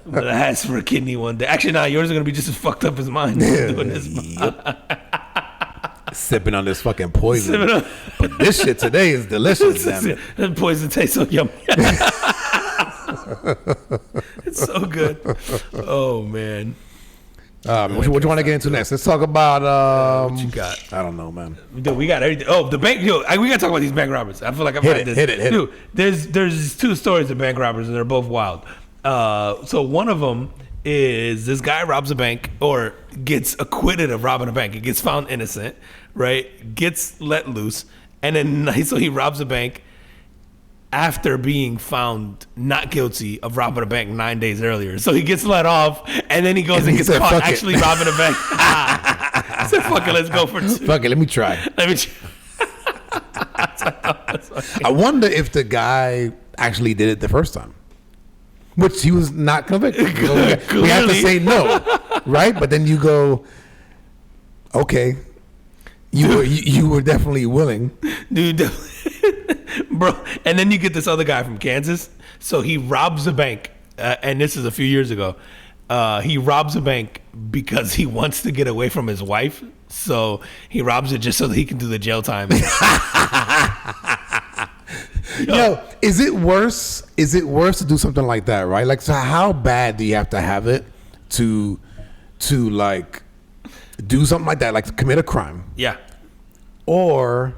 I'm gonna ask for a kidney one day. Actually, no, yours are gonna be just as fucked up as mine. Doing this. Sipping on this fucking poison. But this shit today is delicious. Damn it. That poison tastes so yummy. It's so good. Oh man. What you want to get into next? Let's talk about what you got? I don't know, man. Dude, we got everything. Oh, the bank. We gotta talk about these bank robbers. I feel like I've had this. Hit it. Dude, there's two stories of bank robbers, and they're both wild. So one of them is this guy robs a bank or gets acquitted of robbing a bank. He gets found innocent, right? Gets let loose, and then so he robs a bank after being found not guilty of robbing a bank 9 days earlier. So he gets let off, and then he goes and gets caught actually robbing a bank. I said, fuck it, let's go for two. Fuck it, let me try. I wonder if the guy actually did it the first time, which he was not convicted. We have to say no, right? But then you go, Okay. You were definitely willing. Dude, bro. And then you get this other guy from Kansas. So he robs a bank, and this is a few years ago. He robs a bank because he wants to get away from his wife. So he robs it just so that he can do the jail time. Yo, is it worse? Is it worse to do something like that, right? Like, so how bad do you have to have it to like do something like that, like to commit a crime? Yeah. Or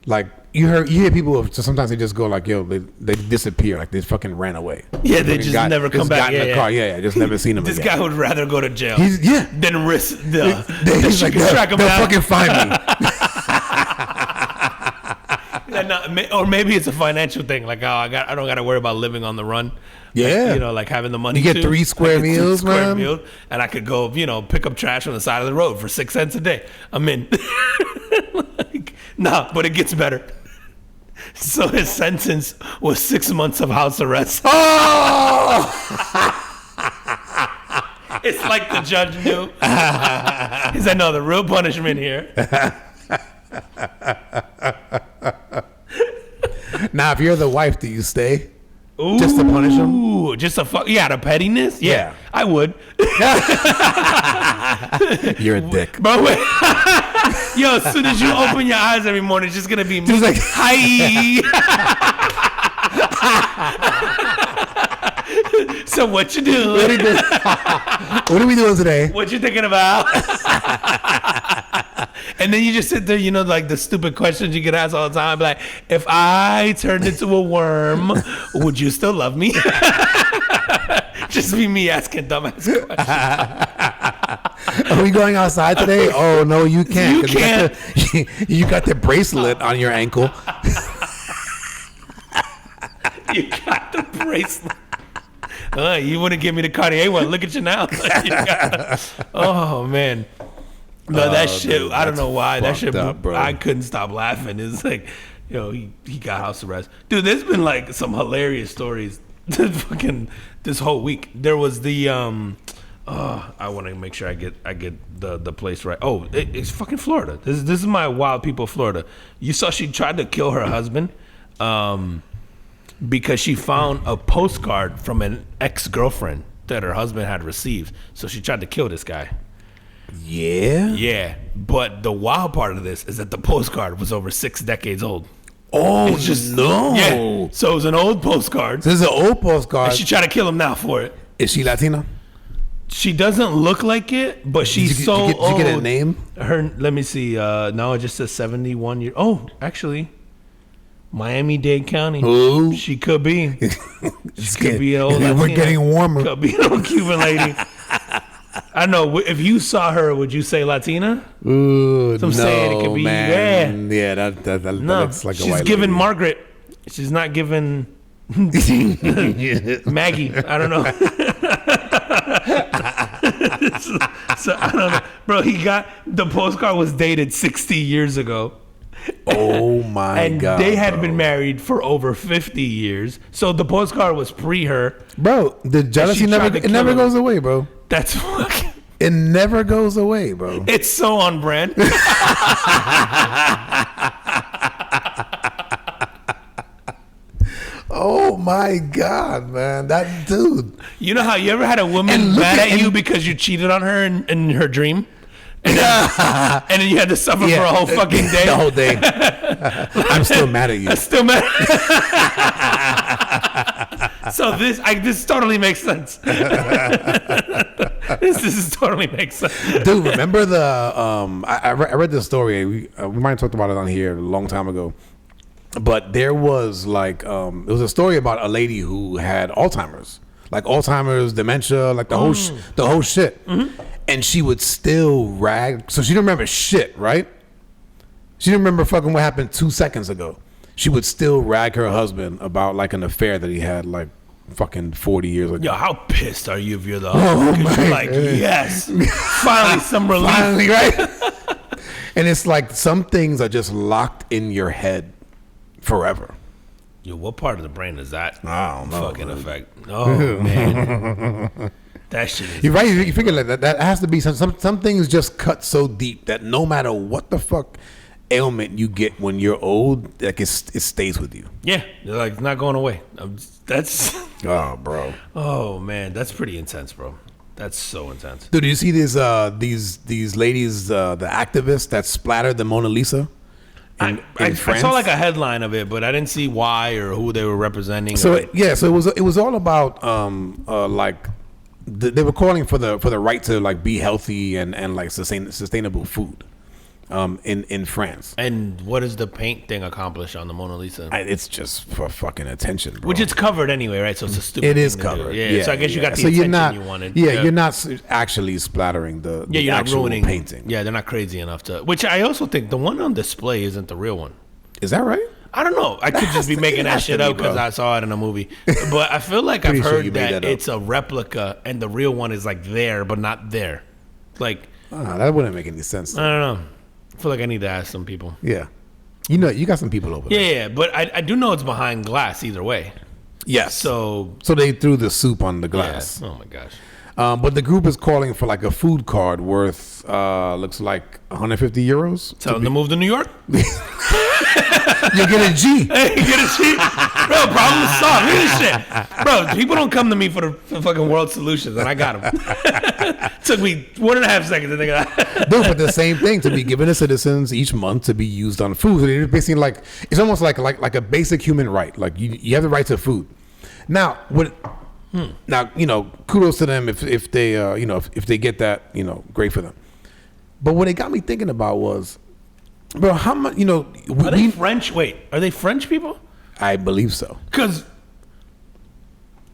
like you hear people so sometimes they just go like, yo, they disappear, like they fucking ran away. Yeah, they just never come back. Got in the car. Yeah, just never seen them This again. guy would rather go to jail than risk that He's she like, can track him they'll down. fucking find me. Or maybe it's a financial thing. Like, I don't got to worry about living on the run. Yeah. Like, like having the money. You get 3 square meals, man. And I could go, pick up trash on the side of the road for 6 cents a day. I'm in. But it gets better. So his sentence was 6 months of house arrest. Oh! It's like the judge knew. He said, no, the real punishment here. Now, if you're the wife, do you stay? Just to punish him? Ooh, just the pettiness? Yeah, I would. You're a dick. But wait. Yo, as soon as you open your eyes every morning, it's just going to be me. Just like, hi. So what you doing? What are we doing today? What you thinking about? And then you just sit there, like the stupid questions you get asked all the time. Like, if I turned into a worm, would you still love me? Just be me asking dumbass questions. Are we going outside today? Oh, no, you can't. You can't. You got the bracelet on your ankle. You got the bracelet. You wouldn't give me the Cartier one. Look at you now. Oh, man. No, that shit, dude, I don't know why. That shit, bro. I couldn't stop laughing. It's like, he got house arrest. Dude, there's been like some hilarious stories this whole week. There was the, I want to make sure I get the place right. Oh, it's fucking Florida. This is my wild people, Florida. You saw she tried to kill her husband because she found a postcard from an ex-girlfriend that her husband had received. So she tried to kill this guy. Yeah? Yeah, but the wild part of this is that the postcard was over 6 decades old. Oh, it's just, no. Yeah, so it was an old postcard. This is an old postcard. And she tried to kill him now for it. Is she Latina? She doesn't look like it, but she's old. Did you get a name? Let me see. No, it just says 71 years. Oh, actually, Miami-Dade County. Ooh. She could be. She could be an old Latina. We're getting warmer. Could be an old Cuban lady. I don't know. If you saw her, would you say Latina? Ooh, So I'm saying it could be, man. Yeah, that looks like a white lady. She's giving Margaret. She's not giving Maggie. I don't know. So I don't know. Bro, the postcard was dated 60 years ago. Oh my God. And they had been married for over 50 years. So the postcard was pre her. Bro, the jealousy never goes away, bro. That's fucking. It never goes away, bro. It's so on brand. Oh my God, man. That dude. You know how you ever had a woman mad at you because you cheated on her in her dream? And then you had to suffer for a whole fucking day. The whole day. I'm still mad at you. I'm still mad. So this totally makes sense. This totally makes sense. Dude, remember I read this story. We might have talked about it on here a long time ago. But there was it was a story about a lady who had Alzheimer's. Like Alzheimer's, dementia, like the whole shit. Mm-hmm. And she would still rag. So she didn't remember shit, right? She didn't remember fucking what happened 2 seconds ago. She would still rag her husband about like an affair that he had like fucking 40 years ago. Yo, how pissed are you if you're the husband? Because you're like, yes, finally some relief. Finally, right? And it's like some things are just locked in your head forever. Yo, what part of the brain does that I don't know, fucking man. affect? Oh man, that shit is. You're right. You figure like that has to be some things just cut so deep that no matter what the fuck ailment you get when you're old, like it stays with you. Yeah, they're like it's not going away. That's. Oh, bro. Oh man, that's pretty intense, bro. That's so intense. Dude, did you see these ladies, the activists that splattered the Mona Lisa? I saw like a headline of it, but I didn't see why or who they were representing. So it was all about like they were calling for the right to like be healthy and like sustainable food in France. And what does the paint thing accomplish on the Mona Lisa? It's just for fucking attention, bro. Which it's covered anyway, right? So it's a stupid. It is thing to do. covered. Yeah. So I guess you got the so attention you wanted. Yeah, you're not actually splattering the you're not actual ruining painting. Yeah, they're not crazy enough to. Which I also think the one on display isn't the real one. Is that right? I don't know. I could just be making that shit up because bro. I saw it in a movie. But I feel like I've Pretty sure heard you made that that up. it's a replica and the real one is like there but not there. Like That wouldn't make any sense. I don't know. I feel like I need to ask some people. Yeah, you know, you got some people over there. Yeah, but I do know it's behind glass either way. Yes. So So they threw the soup on the glass. yeah. Oh my gosh. But the group is calling for like a food card worth looks like 150 euros. Tell them to move to New York. You get a G. Hey, get a shit. Bro, problem solved. Look at this shit. Bro, people don't come to me for the fucking world solutions, and I got them. Took me 1.5 seconds to think of that. No, but the same thing to be given to citizens each month to be used on food. So they're basically like it's almost like a basic human right. Like you have the right to food. Now, now you know, kudos to them if they you know if they get that, you know, great for them. But what it got me thinking about was, bro, how much, you know, Are they French? Wait, are they French people? I believe so. Because,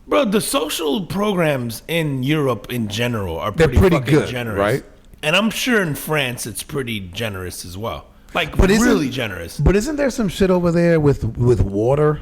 bro, the social programs in Europe in general are They're pretty pretty fucking good, generous. right? And I'm sure in France it's pretty generous as well. Like, But isn't- really generous. But isn't there some shit over there with water?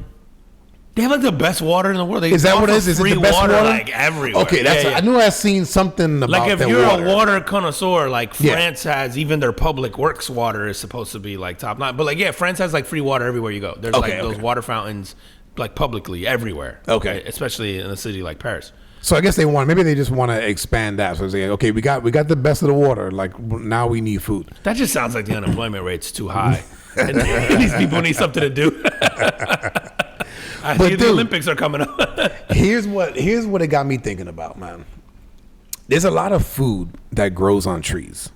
They have like the best water in the world. They Is that what it offer is? Is it free the best water? like everywhere? Okay, that's Yeah, yeah. I knew I seen something about Like if their you're water. a water connoisseur, like Yeah. France has, even their public works water is supposed to be like top notch. But like, yeah, France has like free water everywhere you go. There's Okay, like those okay. water fountains like publicly everywhere. Okay. Especially in a city like Paris. So I guess maybe they just want to expand that. So they say, okay, we got the best of the water. Like now we need food. That just sounds like the unemployment rate's too high. And these people need something to do. I But see the dude- Olympics are coming up. Here's what it got me thinking about, man. There's a lot of food that grows on trees.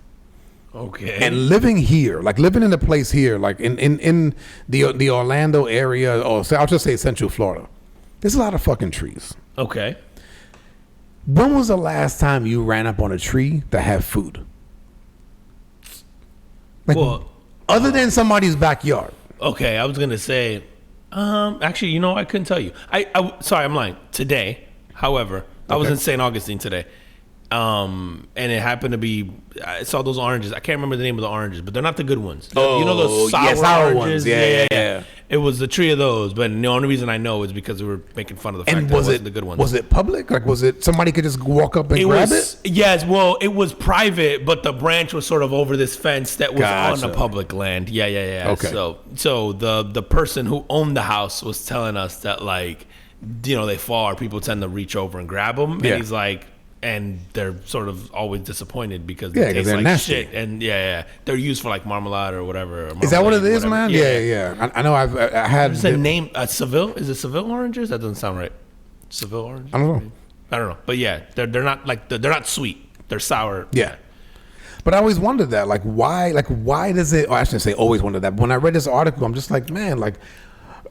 Okay. And living here, like living in a place here, like in the Orlando area, or I'll just say Central Florida, there's a lot of fucking trees. Okay. When was the last time you ran up on a tree that had food? Like, Well, other than somebody's backyard. okay, I was gonna say, actually, you know, I couldn't tell you. Sorry, I'm lying. Today, however, I was Okay. in St. Augustine today, and it happened to be. I saw those oranges. I can't remember the name of the oranges, but they're not the good ones. You know Oh, those sour, yeah, sour oranges? ones. Yeah. It was the tree of those, but the only reason I know is because we were making fun of the fact And that it was wasn't it the good ones. Was it public? Like, was it somebody could just walk up and grab it? Yes, well, it was private, but the branch was sort of over this fence that was on Gotcha. the public land. Yeah. Okay. So the person who owned the house was telling us that, like, you know, they fall or people tend to reach over and grab them. Yeah. And he's like, and they're sort of always disappointed because Yeah, they 'cause taste they're like nasty. shit. And they're used for like marmalade or whatever. Or Is that what it marmalade, is, whatever. man? Yeah. I know. I had. What's the name? Seville? Is it Seville oranges? That doesn't sound right. Seville oranges? I don't know. I don't know. But yeah, they're not like they're not sweet. They're sour. Yeah. But I always wondered that, like, why does it? Oh, I shouldn't say always wondered that. But when I read this article, I'm just like, man, like,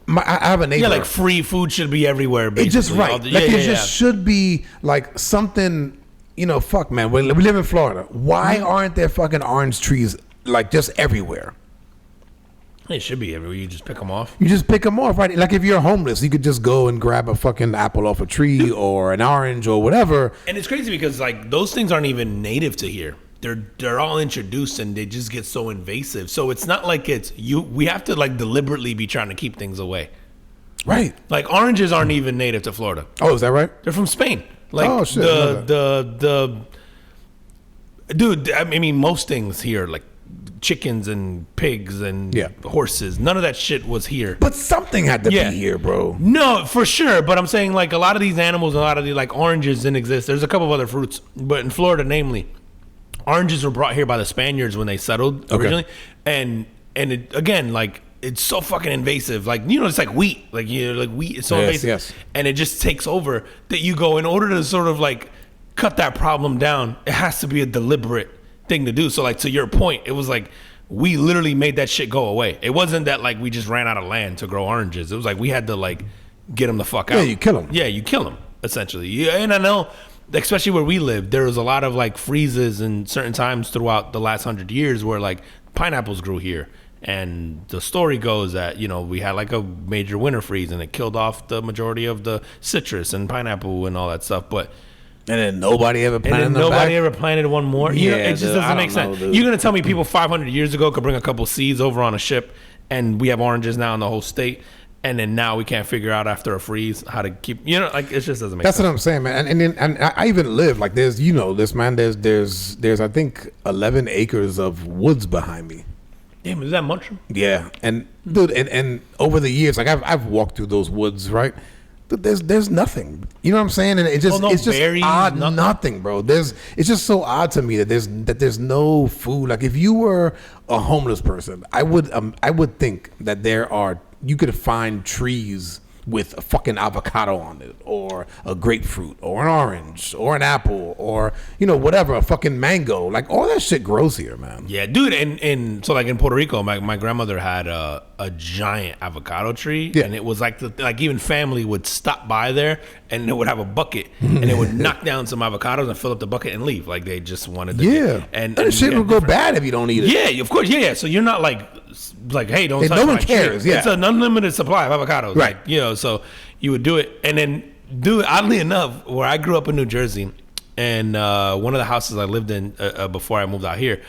I have a neighbor. Yeah, like free food should be everywhere. Basically. It's just right. All the- Like it just should be like something. You know, fuck, man. We live in Florida. Why aren't there fucking orange trees like just everywhere? It should be everywhere. You just pick them off. You just pick them off, right? Like if you're homeless, you could just go and grab a fucking apple off a tree or an orange or whatever. And it's crazy because like those things aren't even native to here. They're all introduced and they just get so invasive. So it's not like we have to like deliberately be trying to keep things away. Right. Like oranges aren't even native to Florida. Oh, is that right? They're from Spain. Like Oh, shit, I love the dude, I mean most things here like chickens and pigs and Yeah. horses. None of that shit was here. But something had to Yeah. be here, bro. No, for sure. But I'm saying like a lot of these animals, a lot of the like oranges didn't exist. There's a couple of other fruits, but in Florida, namely, oranges were brought here by the Spaniards when they settled originally, and it, again, like it's so fucking invasive. Like it's like wheat. Like like wheat is so Yes, invasive, yes. and it just takes over. That you go in order to sort of like cut that problem down. It has to be a deliberate thing to do. So like to your point, it was like we literally made that shit go away. It wasn't that like we just ran out of land to grow oranges. It was like we had to like get them the fuck out. Yeah, you kill 'em. Yeah, you kill them essentially. Yeah, and I know, especially where we live, there was a lot of like freezes and certain times throughout the last 100 years where like pineapples grew here. And the story goes that we had like a major winter freeze and it killed off the majority of the citrus and pineapple and all that stuff. But And then nobody ever and planted then them nobody back? ever planted one more. Yeah, It just dude, I doesn't make don't know, sense. dude. You're gonna tell me people 500 years ago could bring a couple seeds over on a ship, and we have oranges now in the whole state, and then now we can't figure out after a freeze how to keep. Like it just doesn't make That's sense. what I'm saying, man. And I even live like there's this, man. There's I think 11 acres of woods behind me. Damn, is that mushroom? Yeah, and dude, and over the years, like I've walked through those woods, right? Dude, there's nothing. You know what I'm saying? And it's just no it's just berries, odd, nothing? nothing, bro. It's just so odd to me that there's no food. Like if you were a homeless person, I would think that you could find trees with a fucking avocado on it, or a grapefruit, or an orange, or an apple, or whatever, a fucking mango. Like all that shit grows here, man. Yeah, dude, and so like in Puerto Rico, my grandmother had a giant avocado tree, Yeah. and it was like like even family would stop by there, and they would have a bucket, and they would knock down some avocados and fill up the bucket and leave, like they just wanted to. Yeah, and shit yeah, will go different- bad if you don't eat it. Yeah, of course, yeah. So you're not like hey, don't And touch no my one cares, tree. yeah. It's an unlimited supply of avocados, Right. Like, so you would do it, and then oddly enough, where I grew up in New Jersey, and one of the houses I lived in before I moved out here,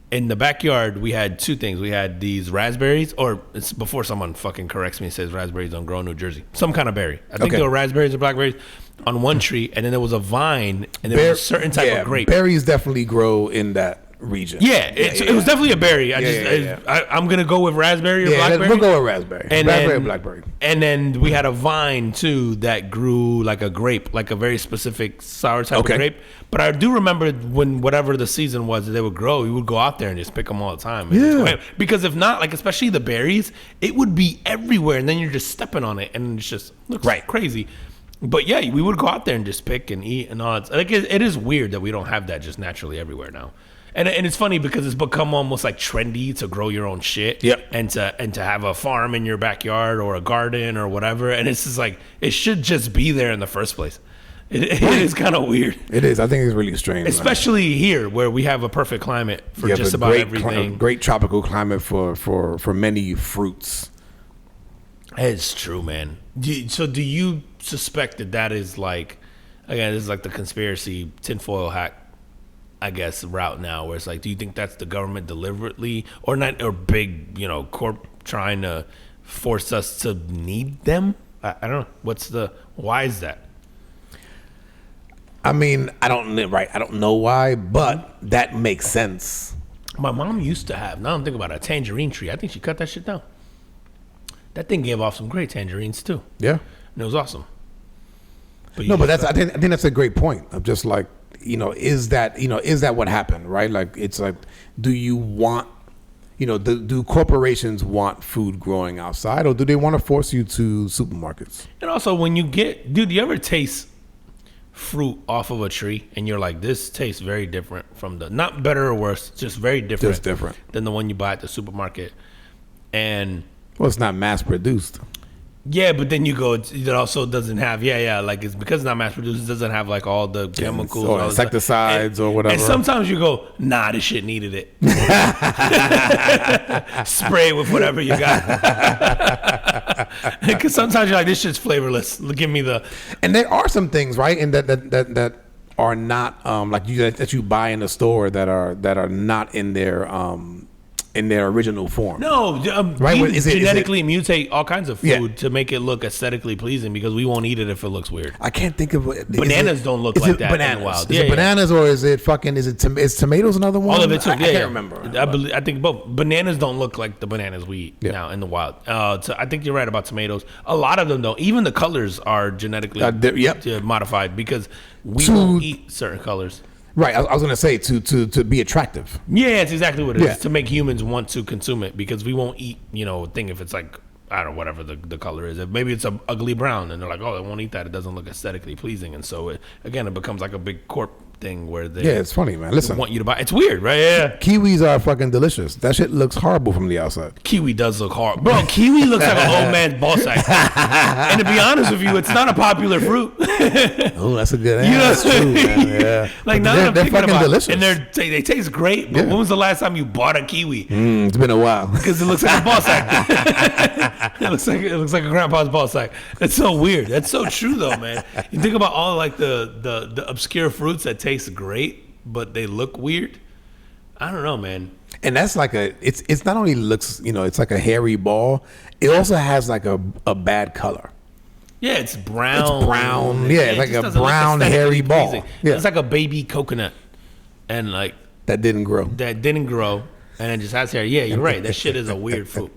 in the backyard we had two things. We had these raspberries, or it's before someone fucking corrects me and says raspberries don't grow in New Jersey. Some kind of berry. I think Okay. they were raspberries or blackberries on one tree, and then there was a vine, and there was a certain type of grape. Berries definitely grow in that region. Yeah, it was definitely a berry. Yeah. I'm gonna go with raspberry or Yeah, blackberry. we'll go with raspberry. And Raspberry then, and blackberry. And then we had a vine too that grew like a grape, like a very specific sour type Okay. of grape. But I do remember when whatever the season was that they would grow, we would go out there and just pick them all the time. And just Yeah. go ham. Because if not, like especially the berries, it would be everywhere, and then you're just stepping on it, and it's just looks crazy. But yeah, we would go out there and just pick and eat and all. Like it is weird that we don't have that just naturally everywhere now. And it's funny because it's become almost like trendy to grow your own shit. Yep. And to have a farm in your backyard or a garden or whatever. And it's just like it should just be there in the first place. It is kind of weird, It is. I think it's really strange. man. especially here where we have a perfect climate for You have just a about great everything. great tropical climate for many fruits. It's true, man. So do you suspect that is like, again, this is like the conspiracy tinfoil hat, I guess, route now, where it's like, do you think that's the government deliberately or not, or big, corp trying to force us to need them? I don't know. Why is that? I mean, I don't know why, but that makes sense. My mom used to have, now I'm thinking about it, a tangerine tree. I think she cut that shit down. That thing gave off some great tangerines too. Yeah. And it was awesome. But No, but I think that's a great point. Of just like, is that what happened, right? Like, it's like, do you want, do corporations want food growing outside, or do they want to force you to supermarkets? And also, when you do you ever taste fruit off of a tree and you're like, this tastes very different from not better or worse, just very different, Just different. than the one you buy at the supermarket? And Well, it's not mass produced. yeah, but then you go, it also doesn't have, like it's because it's not mass produced, it doesn't have like all the chemicals or and all this stuff. insecticides or whatever. And sometimes you go, nah, this shit needed it. Spray it with whatever you got. Because sometimes you're like, this shit's flavorless. Give me the. And there are some things, right, and that are not like that you buy in the store that are not in in their original form. No, Right, we is it- genetically mutate all kinds of food Yeah. to make it look aesthetically pleasing because we won't eat it if it looks weird. I can't think of Bananas don't look like that in the wild. Is Yeah, it yeah. bananas or is it fucking? Is tomatoes another one? All of it too. I Yeah, can't yeah. remember. I think both. Bananas don't look like the bananas we eat Yeah. now in the wild. So I think you're right about tomatoes. A lot of them don't. Even the colors are genetically Yep. modified because we To- won't eat certain colors. Right. I was gonna say to be attractive. Yeah, it's exactly what it is. Yeah. To make humans want to consume it because we won't eat, a thing if it's like, I don't know, whatever the color is. If maybe it's a ugly brown and they're like, oh, I won't eat that. It doesn't look aesthetically pleasing. And so, it becomes like a big corp thing where they Yeah, it's funny, man. Listen, want you to buy. It's weird, right? Yeah. kiwis are fucking delicious. That shit looks horrible from the outside. Kiwi does look hard. Bro, kiwi looks like an old man's ball sack. And to be honest with you, it's not a popular fruit. Oh, that's a good You know answer. what I True, mean? man. Yeah. Like, But now that I'm they're thinking fucking about delicious. it, and they taste great, but Yeah. when was the last time you bought a kiwi? It's been a while. Because it looks like a ball sack. it looks like a grandpa's ball sack. That's so weird. That's so true though, man. You think about all like the obscure fruits that taste great, but they look weird. I don't know, man. And that's like it's not only looks, it's like a hairy ball. It also has like a bad color. Yeah, it's brown. It's brown. Yeah, it like just a doesn't look brown, aesthetically hairy ball. pleasing. Yeah. It's like a baby coconut, and like That didn't grow. that didn't grow, and it just has hair. Yeah, you're right. That shit is a weird fruit.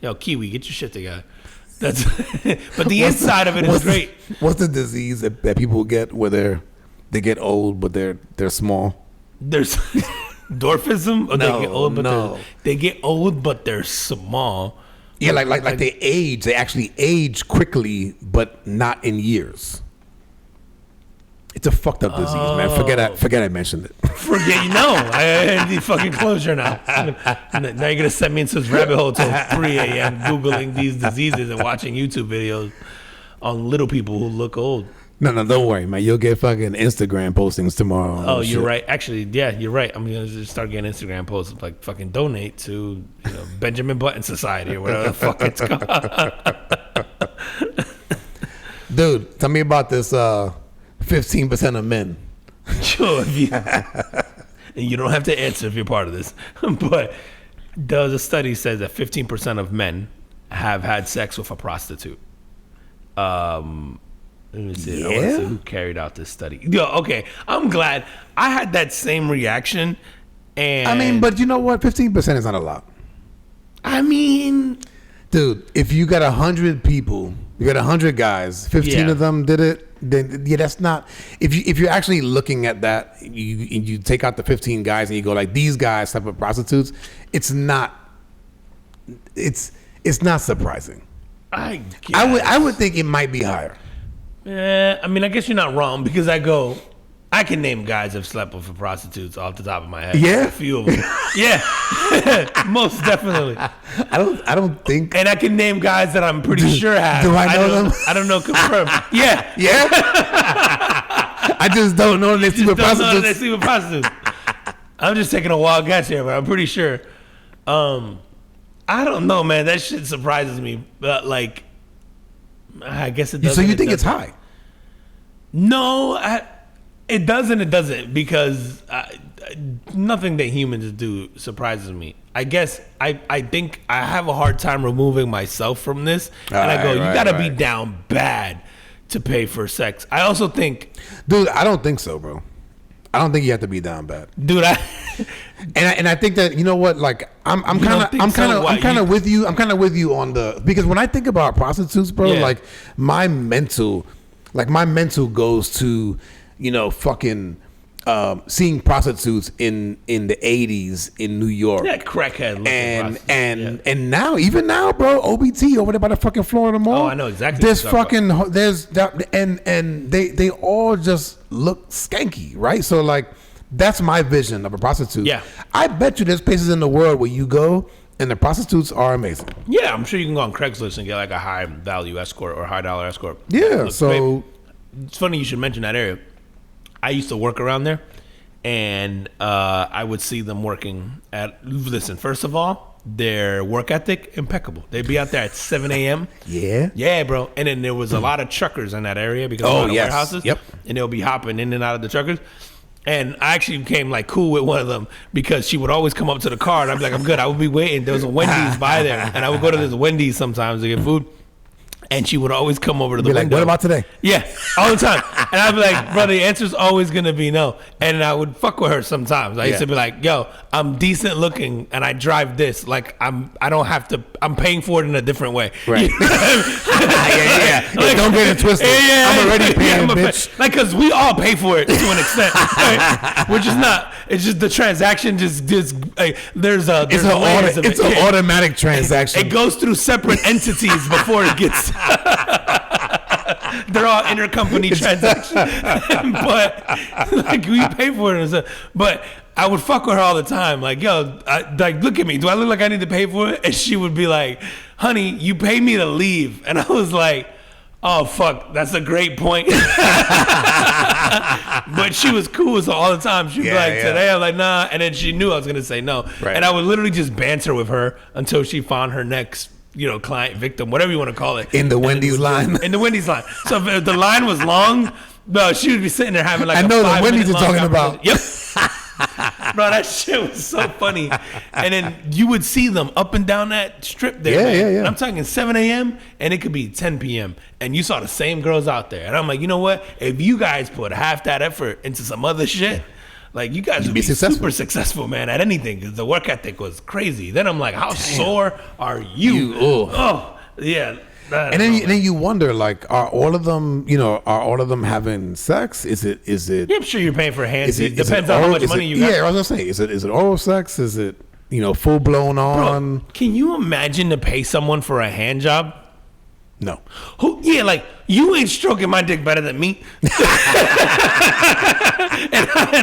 Yo, kiwi, get your shit together. That's but the inside of it is great. What's the disease that people get where they get old but they're small? There's dwarfism, or No, they get old, but no. they get old, but they're small. Yeah, like they age. They actually age quickly, but not in years. It's a fucked up disease, man. Forget I mentioned it. Forget I need fucking closure now. Now you're gonna send me into this rabbit hole till 3 a.m. googling these diseases and watching YouTube videos on little people who look old. No, don't worry, man. You'll get fucking Instagram postings tomorrow. Oh, you're right. Actually, yeah, you're right. I'm gonna just start getting Instagram posts like fucking donate to Benjamin Button Society or whatever the fuck it's called. Dude, tell me about this 15% of men. Sure, and you don't have to answer if you're part of this, but the study says that 15% of men have had sex with a prostitute. Let me see. I want to see who carried out this study. Yo, okay, I'm glad I had that same reaction. And I mean, but you know what? 15% is not a lot. I mean, Dude, if you got 100 people, you got 100 guys, 15 Yeah. of them did it, then yeah, that's not. If you're actually looking at that, you take out the 15 guys and you go like these guys type of prostitutes, it's not. It's not surprising. I would think it might be higher. I mean, I guess you're not wrong because I can name guys that have slept with prostitutes off the top of my head. Yeah? A few of them. Yeah, most definitely. I don't think. And I can name guys that I'm pretty sure have. do I know them? I don't know. Confirm. Yeah. Yeah. I just don't know they sleep with Don't know that they prostitutes. sleep with prostitutes. I'm just taking a wild guess here, but I'm pretty sure. I don't know, man. That shit surprises me. But like, I guess it does. So you think it's high? No, it does and it doesn't because nothing that humans do surprises me. I guess I think I have a hard time removing myself from this, and I go, you gotta be down bad to pay for sex. I also think, Dude, I don't think so, bro. I don't think you have to be down bad. dude, And I think that you know what, like I'm kind of with you. I'm kind of with you on the because when I think about prostitutes, bro, Yeah. like my mental goes to fucking seeing prostitutes in the 80s in New York. that crackhead looking And now, even now, bro, OBT over there by the fucking Florida Mall. Oh, I know exactly There's what you're talking there's that, and they all just look skanky, right? So like, that's my vision of a prostitute. Yeah. I bet you there's places in the world where you go and the prostitutes are amazing. Yeah, I'm sure you can go on Craigslist and get like a high value escort or high dollar escort. Yeah. Looks So great. It's funny you should mention that area. I used to work around there, and I would see them working at. Listen, first of all, their work ethic impeccable. They'd be out there at 7 a.m. yeah. Yeah, bro. And then there was a lot of truckers in that area because Oh, of the yes. warehouses. Yep. And they'll be hopping in and out of the truckers. And I actually became like cool with one of them because she would always come up to the car and I'd be like, I'm good. I would be waiting. There was a Wendy's by there. And I would go to this Wendy's sometimes to get food. And she would always come over to the Be like, window. what about today? Yeah, all the time. And I'd be like, bro, the answer's always going to be no. And I would fuck with her sometimes. I used to be like, yo, I'm decent looking and I drive this. Like, I don't have to, I'm paying for it in a different way. Right. yeah. Like, don't get it twisted. I'm already paying, bitch. Like, because we all pay for it to an extent. Right? We're just not, it's just the transaction just like, there's It's layers of it's it. an automatic transaction. It goes through separate entities before it gets. They're all intercompany transactions, but like we pay for it. And stuff. But I would fuck with her all the time. Like, yo, like look at me. Do I look like I need to pay for it? And she would be like, honey, you pay me to leave. And I was like, oh fuck, that's a great point. But she was cool, so all the time she'd be like, today I'm like, nah. And then she knew I was gonna say no. Right. And I would literally just banter with her until she found her next, client, victim, whatever you want to call it. In the Wendy's line. In the Wendy's line. So if the line was long, no, she would be sitting there having like I a know the 5 Wendy's minute you're long talking about. Yep. Bro, that shit was so funny. And then you would see them up and down that strip there. Man. Yeah. I'm talking 7 a.m. and it could be 10 p.m. And you saw the same girls out there. And I'm like, you know what? If you guys put half that effort into some other shit, like you guys would be super successful, man, at anything. Because the work ethic was crazy. Then I'm like, how sore are you? Oh, yeah. And then you wonder, like, are all of them having sex? Is it? Yeah, I'm sure you're paying for hands. It depends on how much money you got. Yeah, I was gonna say, is it oral sex? Is it full blown on? Bro, can you imagine to pay someone for a hand job? No. Who? Yeah, like you ain't stroking my dick better than me, and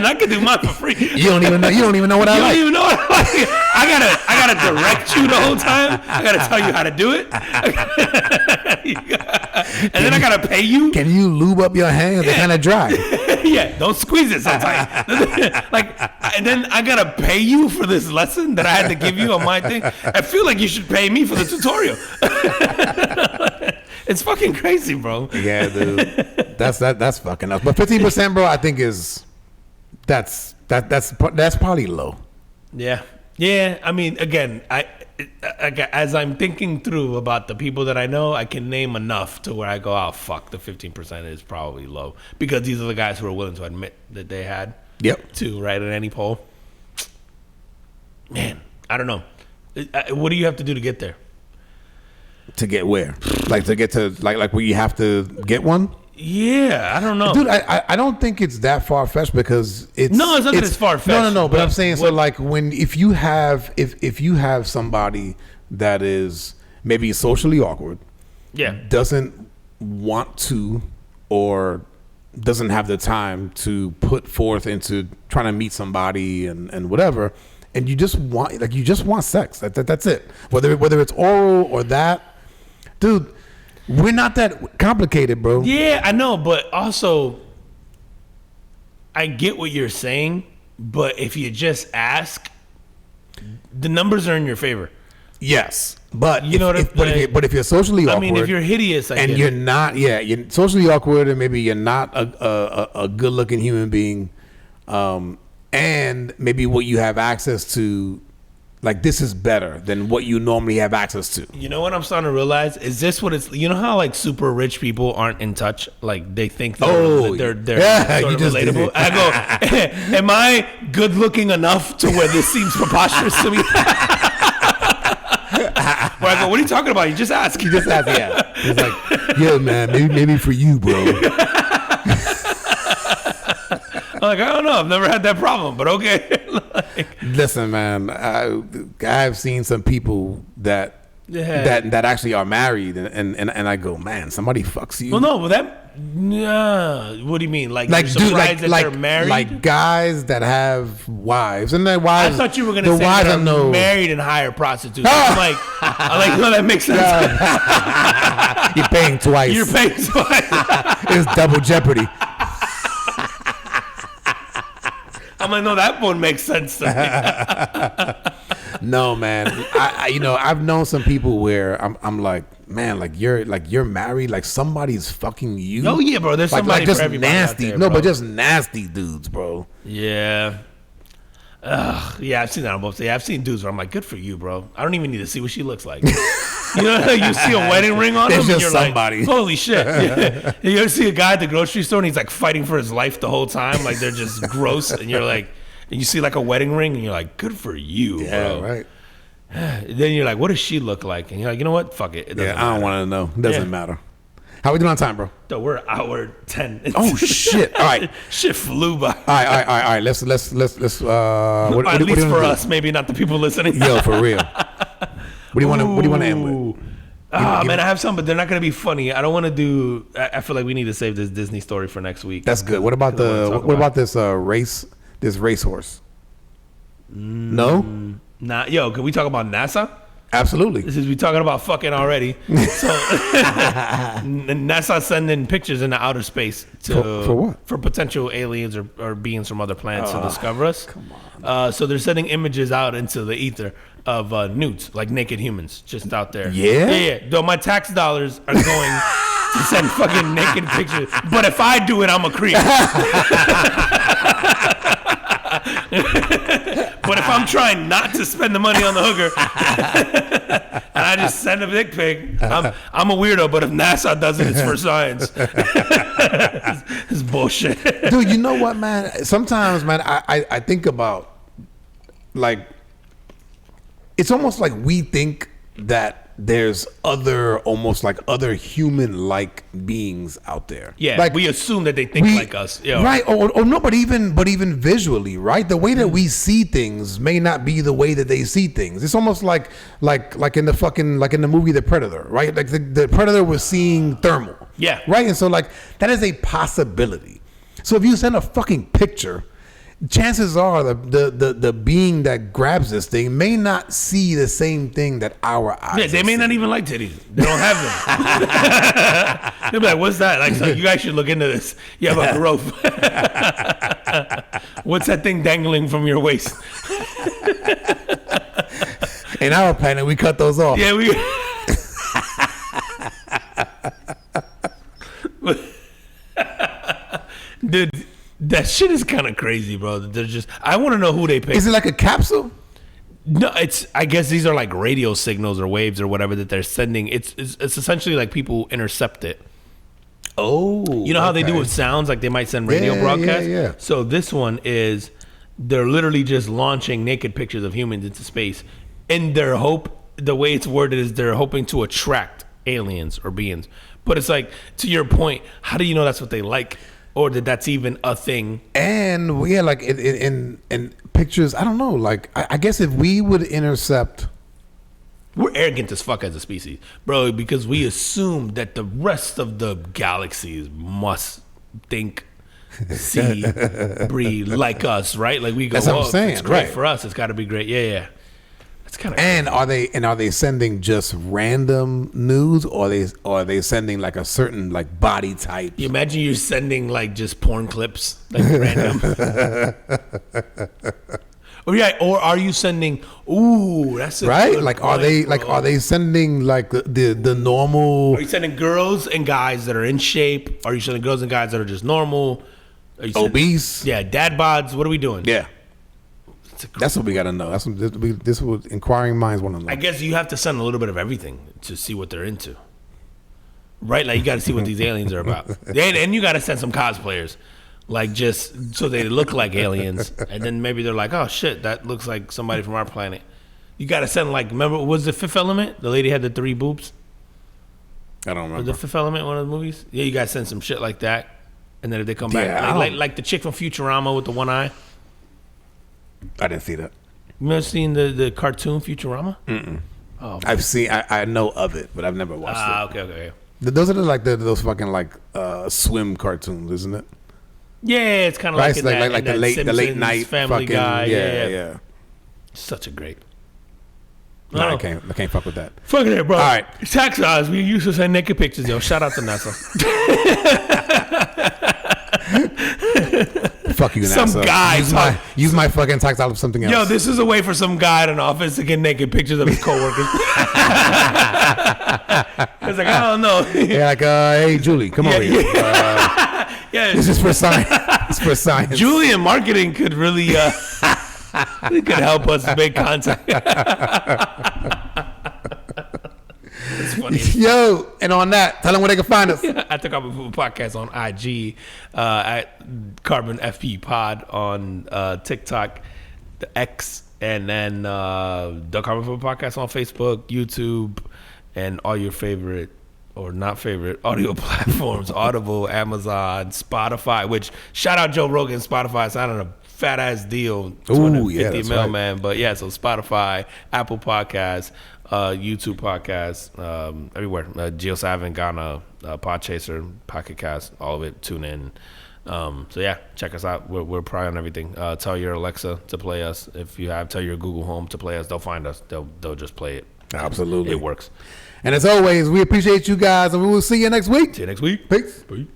I can do mine for free. You don't even know. You don't even know what I like. You don't even know what I like. I gotta direct you the whole time. I gotta tell you how to do it, and then I gotta pay you. Can you lube up your hands? They're kind of dry. Yeah, don't squeeze it so tight. And then I gotta pay you for this lesson that I had to give you on my thing. I feel like you should pay me for the tutorial. It's fucking crazy, bro. Yeah, dude. That's fucking up. But 15%, bro, I think that's probably low. Yeah. I mean, again, I as I'm thinking through about the people that I know, I can name enough to where I go, oh fuck, the 15% is probably low because these are the guys who are willing to admit that they had. Yep. To right in any poll. Man, I don't know. What do you have to do to get there? To get where? Like to get to like where you have to get one? Yeah, I don't know, dude. I don't think it's that far fetched because it's not that it's far fetched. No. But I'm saying so like if you have somebody that is maybe socially awkward, doesn't want to or doesn't have the time to put forth into trying to meet somebody and whatever, and you just want sex. That's it. Whether it's oral or that, dude. We're not that complicated, bro. Yeah, I know, but also I get what you're saying, but if you just ask, the numbers are in your favor. Yes, but if you're socially awkward, I mean, if you're hideous, you're not, you're socially awkward, and maybe you're not a good-looking human being, and maybe what you have access to. Like, this is better than what you normally have access to. You know what I'm starting to realize? Is this what it's... You know how, like, super rich people aren't in touch? Like, they think they're sort of relatable? I go, am I good-looking enough to where this seems preposterous to me? Where I go, what are you talking about? You just ask. Yeah. It's like, yeah, man, maybe for you, bro. Like, I don't know. I've never had that problem, but okay. Listen, man, I've seen some people that actually are married, and I go, man, somebody fucks you. Well, no, but what do you mean? Like you're surprised that they're married? Like guys that have wives, and their wives. I thought you were going to say they're married and hire prostitutes. I'm like, no, that makes sense. You're paying twice. It's double jeopardy. I'm like, no, that one makes sense to me. No, man. I've known some people where I'm like, man, like you're married, like somebody's fucking you. Oh yeah, bro. There's somebody just for everybody nasty. out there, No, bro. but just nasty dudes, bro. Yeah. Ugh, yeah, I've seen that on both. Yeah, I've seen dudes where I'm like, good for you, bro. I don't even need to see what she looks like. You know, you see a wedding ring on him, It's and just you're somebody. like, holy shit. Yeah. You ever see a guy at the grocery store and he's like fighting for his life the whole time? Like they're just gross, and you're like, and you see like a wedding ring, and you're like, good for you, Yeah, bro. right. Then you're like, what does she look like? And you're like, you know what? Fuck it. It doesn't Yeah, I don't matter. want to know. Doesn't Yeah. matter. How we doing on time, bro? So we're hour 10. Oh shit! All right, Shit flew by. all right. Let's. What At do least you wanna for do? us, maybe not the people listening. Yo, for real. What do you want to end with? Ooh. Man, I have some, but they're not gonna be funny. I don't want to do. I feel like we need to save this Disney story for next week. That's good. What about I wanna talk what about about this race? This racehorse? No, Nah, yo, can we talk about NASA? absolutely. Since we talking about fucking already, so NASA sending pictures into outer space to For what? For potential aliens or beings from other planets to discover us. Come on. So they're sending images out into the ether of nudes, like naked humans, just out there. Yeah? Yeah. Though my tax dollars are going to send fucking naked pictures, but if I do it, I'm a creep. But if I'm trying not to spend the money on the hooker and I just send a dick pic, I'm a weirdo. But if NASA does it, it's for science. It's bullshit. Dude, you know what, man? Sometimes, man, I think about, like, it's almost like we think that there's almost like other human-like beings out there. Yeah, like we assume that they think like us. Yeah. Right, or no, but even visually, right? The way that we see things may not be the way that they see things. It's almost like in the movie The Predator, right? Like the Predator was seeing thermal. Yeah. Right? And so like that is a possibility. So if you send a fucking picture, chances are the being that grabs this thing may not see the same thing that our eyes. Yeah, they may not even like titties. They don't have them. They'll be like, "What's that?" Like, so you guys should look into this. You have a growth. What's that thing dangling from your waist? In our planet, we cut those off. Yeah, we. Dude, that shit is kind of crazy, bro. They're just. I want to know who they pick. Is it like a capsule? No, it's. I guess these are like radio signals or waves or whatever that they're sending. It's essentially like people intercept it. Oh, You know how they do with sounds, like they might send radio Yeah, broadcasts. yeah, yeah. So this one is, they're literally just launching naked pictures of humans into space, in their hope. The way it's worded is they're hoping to attract aliens or beings. But it's like, to your point, how do you know that's what they like, or that that's even a thing? And yeah, like in pictures, I don't know. Like I guess if we would intercept, We're arrogant as fuck as a species, bro, because we assume that the rest of the galaxies must think, see, breathe like us, right? Like we go, That's what I'm "Oh, saying, it's great right. for us. It's got to be great." Yeah, yeah. It's kind of. and are they sending just random news, or are they sending like a certain like body type? You imagine you're sending like just porn clips, like random. Or are you sending? Ooh, that's a Right? good Like are point, they bro. sending like the normal? Are you sending girls and guys that are in shape? Are you sending girls and guys that are just normal? Are you sending, Obese? Yeah, dad bods. What are we doing? Yeah, It's a that's what we gotta know. That's what this what inquiring minds want to know. I guess you have to send a little bit of everything to see what they're into. Right? Like you got to see what these aliens are about. And you got to send some cosplayers. Like just so they look like aliens. And then maybe they're like, oh shit, that looks like somebody from our planet. You got to send like, remember, was the Fifth Element? The lady had the 3 boobs. I don't Was remember. the Fifth Element one of the movies? Yeah, you got to send some shit like that. And then if they come back, Yeah, I like don't- the chick from Futurama with the one eye. I didn't see that. You ever seen the cartoon Futurama? I've seen. I know of it, but I've never watched Ah, it. okay. Those are those fucking like swim cartoons, isn't it? Yeah, it's kind of Right, like, it's in that, like in the that late Simpsons night Family fucking Guy. yeah. Such a great. No, I Oh. can't fuck with that. Fuck it, bro. All right. Tax odds. We used to send naked pictures, yo. Shout out to NASA. Fuck you, Some NASA. guy Use my fucking tax dollar for something else. Yo, this is a way for some guy in an office to get naked pictures of his coworkers. It's like, I don't know. Yeah, like, hey, Julie, come over here. Yeah, This is for science. It's for science. Julian marketing could really it could help us make content. It's funny. Yo, and on that, tell them where they can find us. At the Carbon Food Podcast on IG, at Carbon FP Pod on TikTok, the X, and then the Carbon Food Podcast on Facebook, YouTube, and all your favorite or not favorite audio platforms: Audible, Amazon, Spotify. Which shout out Joe Rogan, Spotify signing a fat ass deal, Ooh, yeah, 250 that's mil, right. man. But yeah, so Spotify, Apple Podcasts, YouTube Podcasts, everywhere. Geo Savin, Ghana, Podchaser, Pocket Cast, all of it. Tune in. So yeah, check us out. We're probably on everything. Tell your Alexa to play us. If you have, tell your Google Home to play us. They'll find us. They'll just play it. Absolutely. It works. And as always, we appreciate you guys, and we will see you next week. See you next week. Peace. Peace.